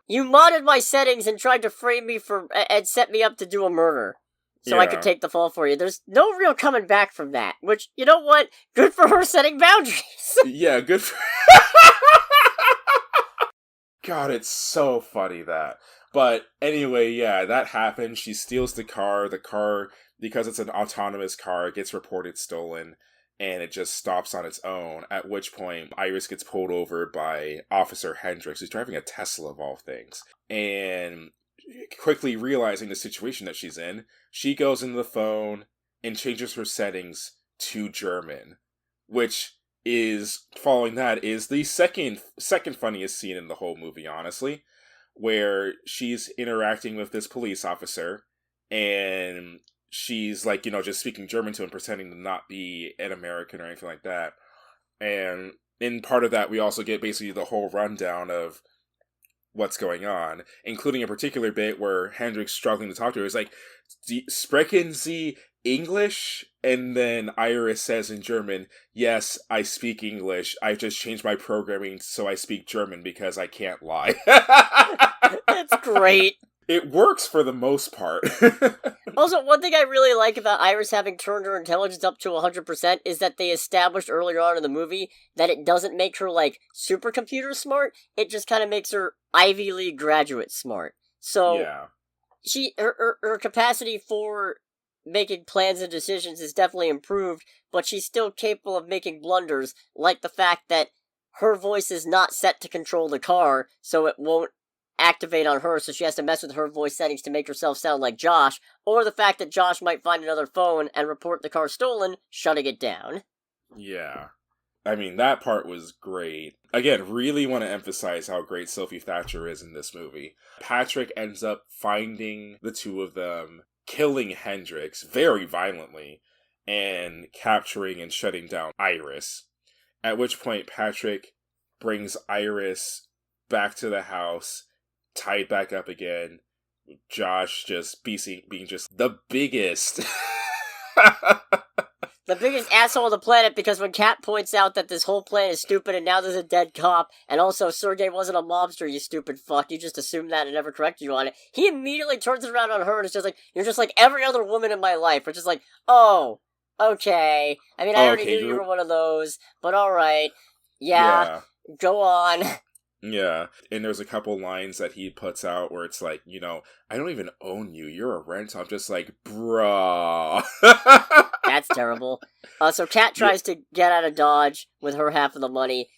you modded my settings and tried to frame me and set me up to do a murder. So I could take the fall for you. There's no real coming back from that. Which, you know what? Good for her setting boundaries. Yeah, good for... God, it's so funny that. But anyway, yeah, that happens. She steals the car. The car, because it's an autonomous car, gets reported stolen. And it just stops on its own. At which point, Iris gets pulled over by Officer Hendricks, who's driving a Tesla of all things. And... quickly realizing the situation that she's in, she goes into the phone and changes her settings to German, which is, following that, is the second funniest scene in the whole movie, honestly, where she's interacting with this police officer, and she's, like, just speaking German to him, pretending to not be an American or anything like that. And in part of that, we also get basically the whole rundown of what's going on, including a particular bit where Hendricks struggling to talk to her is like, sprechen Sie English? And then Iris says in German, yes, I speak English. I've just changed my programming so I speak German because I can't lie. That's great. It works for the most part. Also, one thing I really like about Iris having turned her intelligence up to 100% is that they established earlier on in the movie that it doesn't make her, like, supercomputer smart, it just kind of makes her Ivy League graduate smart. So, yeah. Her capacity for making plans and decisions is definitely improved, but she's still capable of making blunders, like the fact that her voice is not set to control the car, so it won't activate on her, so she has to mess with her voice settings to make herself sound like Josh, or the fact that Josh might find another phone and report the car stolen, shutting it down. Yeah. I mean, that part was great. Again, really want to emphasize how great Sophie Thatcher is in this movie. Patrick ends up finding the two of them, killing Hendricks very violently, and capturing and shutting down Iris. At which point, Patrick brings Iris back to the house, tied back up again. Josh just being just the biggest. The biggest asshole on the planet, because when Kat points out that this whole plan is stupid and now there's a dead cop, and also Sergey wasn't a mobster, you stupid fuck, you just assumed that and never corrected you on it, he immediately turns it around on her and is just like, you're just like every other woman in my life. We're just like, oh, okay. I mean, I already knew you were one of those, but alright. Yeah, go on. Yeah, and there's a couple lines that he puts out where it's like, I don't even own you, you're a rental. I'm just like, bruh. That's terrible. So Kat tries to get out of Dodge with her half of the money,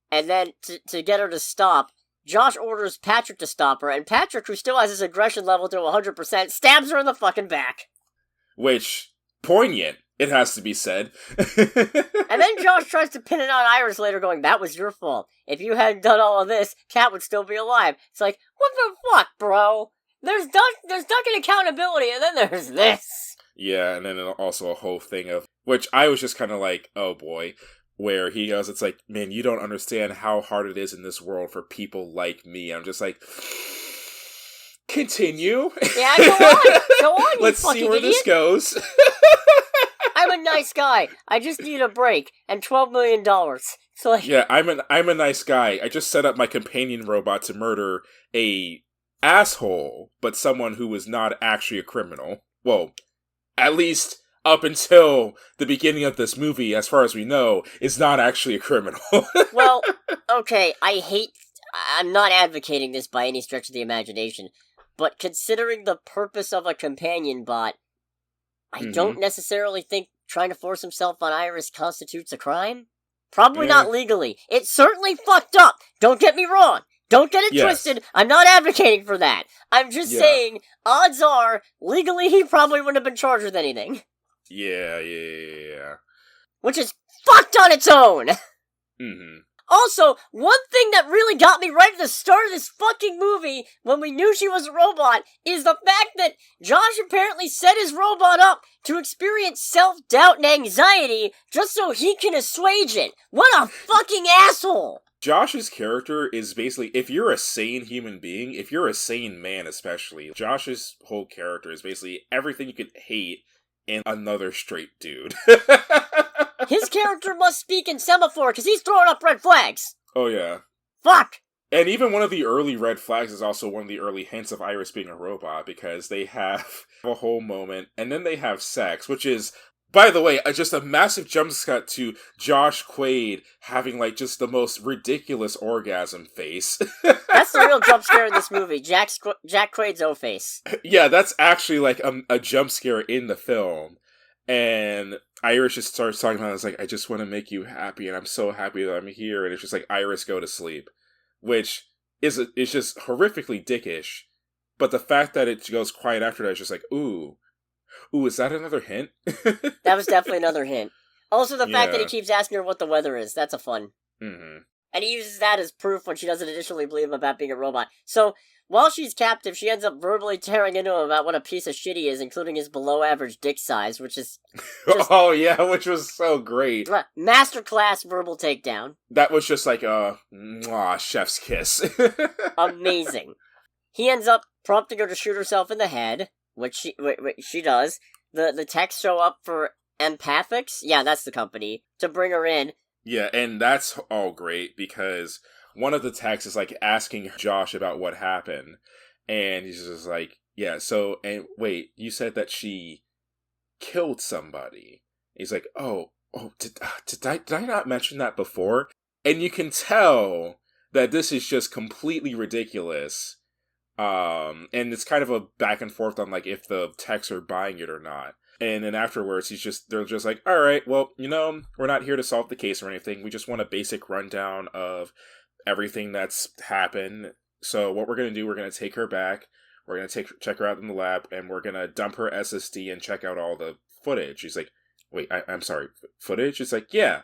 and then to get her to stop, Josh orders Patrick to stop her, and Patrick, who still has his aggression level to 100%, stabs her in the fucking back. Which, poignant. It has to be said. And then Josh tries to pin it on Iris later, going, that was your fault. If you hadn't done all of this, Kat would still be alive. It's like, what the fuck, bro? There's ducking accountability, and then there's this. Yeah, and then also a whole thing of, which I was just kind of like, oh boy, where he goes, it's like, man, you don't understand how hard it is in this world for people like me. I'm just like, continue. Yeah, go on, you Let's fucking see where idiot. This goes. I'm a nice guy. I just need a break and $12 million. So like, yeah, I'm a nice guy. I just set up my companion robot to murder a asshole, but someone who was not actually a criminal. Well, at least up until the beginning of this movie, as far as we know, is not actually a criminal. Well, okay, I'm not advocating this by any stretch of the imagination, but considering the purpose of a companion bot, I don't necessarily think trying to force himself on Iris constitutes a crime. Probably not legally. It's certainly fucked up. Don't get me wrong. Don't get it twisted. I'm not advocating for that. I'm just saying, odds are, legally he probably wouldn't have been charged with anything. Yeah. Which is fucked on its own! Mm-hmm. Also, one thing that really got me right at the start of this fucking movie, when we knew she was a robot, is the fact that Josh apparently set his robot up to experience self-doubt and anxiety just so he can assuage it. What a fucking asshole! Josh's character is basically, if you're a sane human being, if you're a sane man especially, Josh's whole character is basically everything you could hate in another straight dude. His character must speak in semaphore because he's throwing up red flags. Oh yeah. Fuck! And even one of the early red flags is also one of the early hints of Iris being a robot, because they have a whole moment, and then they have sex, which is, by the way, just a massive jump cut to Josh Quaid having, like, just the most ridiculous orgasm face. That's the real jump scare in this movie, Jack Quaid's O-face. Yeah, that's actually, like, a jump scare in the film. And Iris just starts talking about it. It's like, I just want to make you happy, and I'm so happy that I'm here. And it's just like, Iris, go to sleep. Which is just horrifically dickish. But the fact that it goes quiet after that is just like, ooh, is that another hint? That was definitely another hint. Also, the fact that he keeps asking her what the weather is, that's a fun. Mm-hmm. And he uses that as proof when she doesn't initially believe him about being a robot. So, while she's captive, she ends up verbally tearing into him about what a piece of shit he is, including his below-average dick size, which is just... Oh, yeah, which was so great. Masterclass verbal takedown. That was just like a chef's kiss. Amazing. He ends up prompting her to shoot herself in the head, which she does. The techs show up for Empathics? Yeah, that's the company. To bring her in. Yeah, and that's all great, because one of the techs is, like, asking Josh about what happened. And he's just like, yeah, so, and wait, you said that she killed somebody. He's like, did I not mention that before? And you can tell that this is just completely ridiculous. And it's kind of a back and forth on, like, if the techs are buying it or not. And then afterwards, they're just like, all right, well, we're not here to solve the case or anything. We just want a basic rundown of everything that's happened. So what we're going to do, we're going to take her back. We're going to check her out in the lab, and we're going to dump her SSD and check out all the footage. He's like, wait, I'm sorry, footage? It's like, yeah,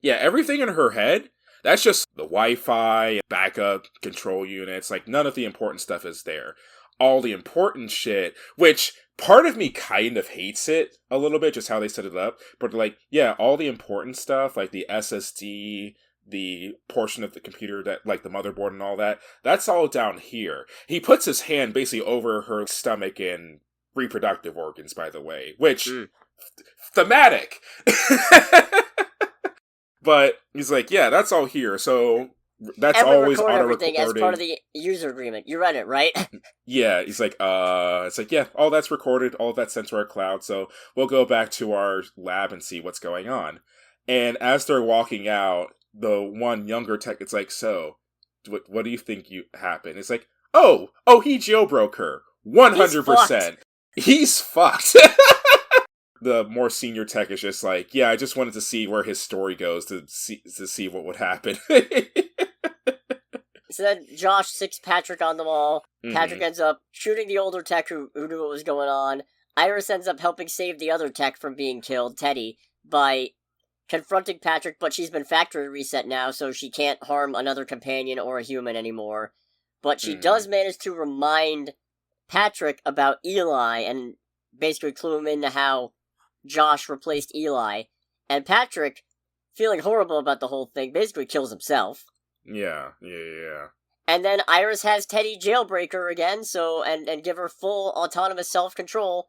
everything in her head, that's just the Wi-Fi, backup, control units. Like, none of the important stuff is there. All the important shit, which part of me kind of hates it a little bit, just how they set it up. But, like, yeah, all the important stuff, like the SSD, the portion of the computer that, like, the motherboard and all that, that's all down here. He puts his hand basically over her stomach and reproductive organs, by the way, which, thematic. But he's like, yeah, that's all here, so that's always auto everything as part of the user agreement. You read it, right? Yeah, he's like, it's like, yeah, all that's recorded, all that's sent to our cloud, so we'll go back to our lab and see what's going on. And as they're walking out, the one younger tech, it's like, so, what do you think happened? It's like, oh, he jailbroke her. 100%. He's fucked. The more senior tech is just like, yeah, I just wanted to see where his story goes to see what would happen. So then Josh sicks Patrick on the wall. Patrick ends up shooting the older tech who knew what was going on. Iris ends up helping save the other tech from being killed, Teddy, by confronting Patrick, but she's been factory reset now, so she can't harm another companion or a human anymore. But she does manage to remind Patrick about Eli and basically clue him into how Josh replaced Eli. And Patrick, feeling horrible about the whole thing, basically kills himself. Yeah. And then Iris has Teddy jailbreak her again, and give her full autonomous self-control,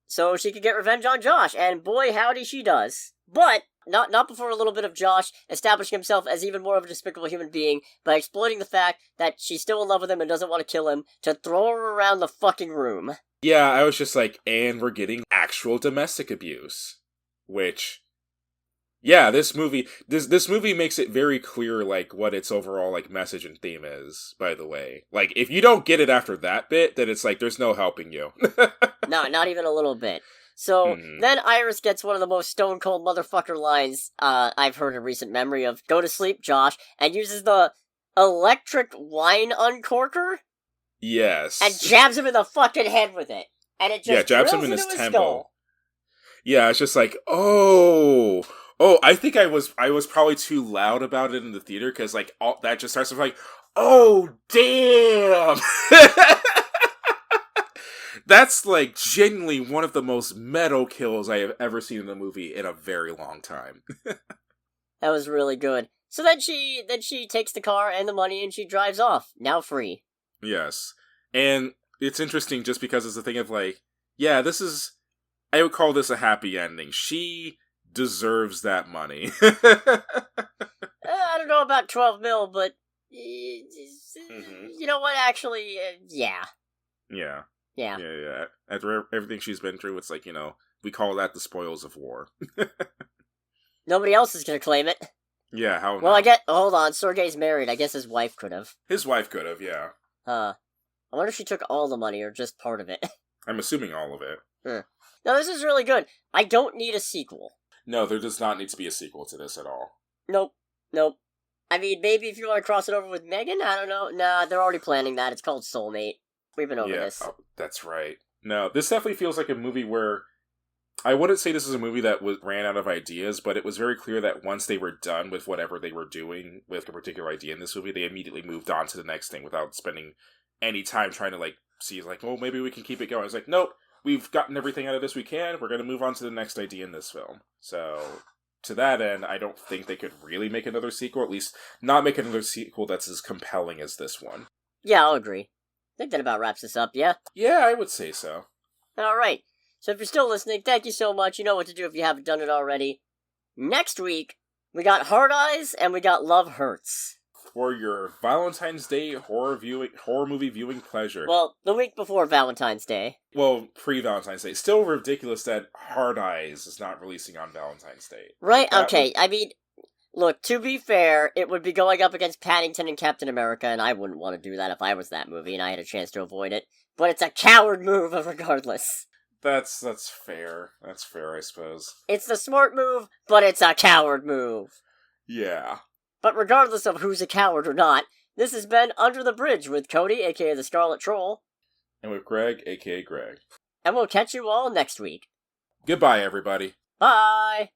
so she can get revenge on Josh. And boy, howdy she does. But not before a little bit of Josh establishing himself as even more of a despicable human being by exploiting the fact that she's still in love with him and doesn't want to kill him to throw her around the fucking room. Yeah, I was just like, and we're getting actual domestic abuse. Which, yeah, this movie makes it very clear, like, what its overall, like, message and theme is, by the way. Like, if you don't get it after that bit, then it's like, there's no helping you. No, not even a little bit. So, then Iris gets one of the most stone-cold motherfucker lines I've heard in recent memory of, "Go to sleep, Josh," and uses the electric wine uncorker. Yes. And jabs him in the fucking head with it. And it just jabs him in his temple. Skull. Yeah, it's just like, oh, I think I was probably too loud about it in the theater, because, like, all that just starts with, like, oh, damn! That's, like, genuinely one of the most metal kills I have ever seen in a movie in a very long time. That was really good. So then she takes the car and the money and she drives off, now free. Yes. And it's interesting just because it's a thing of, like, yeah, I would call this a happy ending. She deserves that money. I don't know about 12 mil, but you know what, actually, yeah. Yeah. After everything she's been through, it's like, we call that the spoils of war. Nobody else is gonna claim it. Yeah, how Well, hold on, Sergei's married. I guess his wife could have. His wife could have, yeah. I wonder if she took all the money or just part of it. I'm assuming all of it. No, this is really good. I don't need a sequel. No, there does not need to be a sequel to this at all. Nope. I mean, maybe if you want to cross it over with Megan, I don't know. Nah, they're already planning that. It's called Soulmate. We've been over this. Oh, that's right. No, this definitely feels like a movie where I wouldn't say this is a movie that ran out of ideas, but it was very clear that once they were done with whatever they were doing with a particular idea in this movie, they immediately moved on to the next thing without spending any time trying to, like, see, like, well, maybe we can keep it going. It's like, nope, we've gotten everything out of this we can. We're going to move on to the next idea in this film. So, to that end, I don't think they could really make another sequel, at least not make another sequel that's as compelling as this one. Yeah, I'll agree. I think that about wraps this up, yeah? Yeah, I would say so. Alright. So if you're still listening, thank you so much. You know what to do if you haven't done it already. Next week, we got Hard Eyes and we got Love Hurts. For your Valentine's Day horror movie viewing pleasure. Well, the week before Valentine's Day. Well, pre-Valentine's Day. Still ridiculous that Hard Eyes is not releasing on Valentine's Day. Right, okay. I mean, look, to be fair, it would be going up against Paddington and Captain America, and I wouldn't want to do that if I was that movie and I had a chance to avoid it. But it's a coward move regardless. That's fair. That's fair, I suppose. It's the smart move, but it's a coward move. Yeah. But regardless of who's a coward or not, this has been Under the Bridge with Cody, aka the Scarlet Troll. And with Greg, aka Greg. And we'll catch you all next week. Goodbye, everybody. Bye!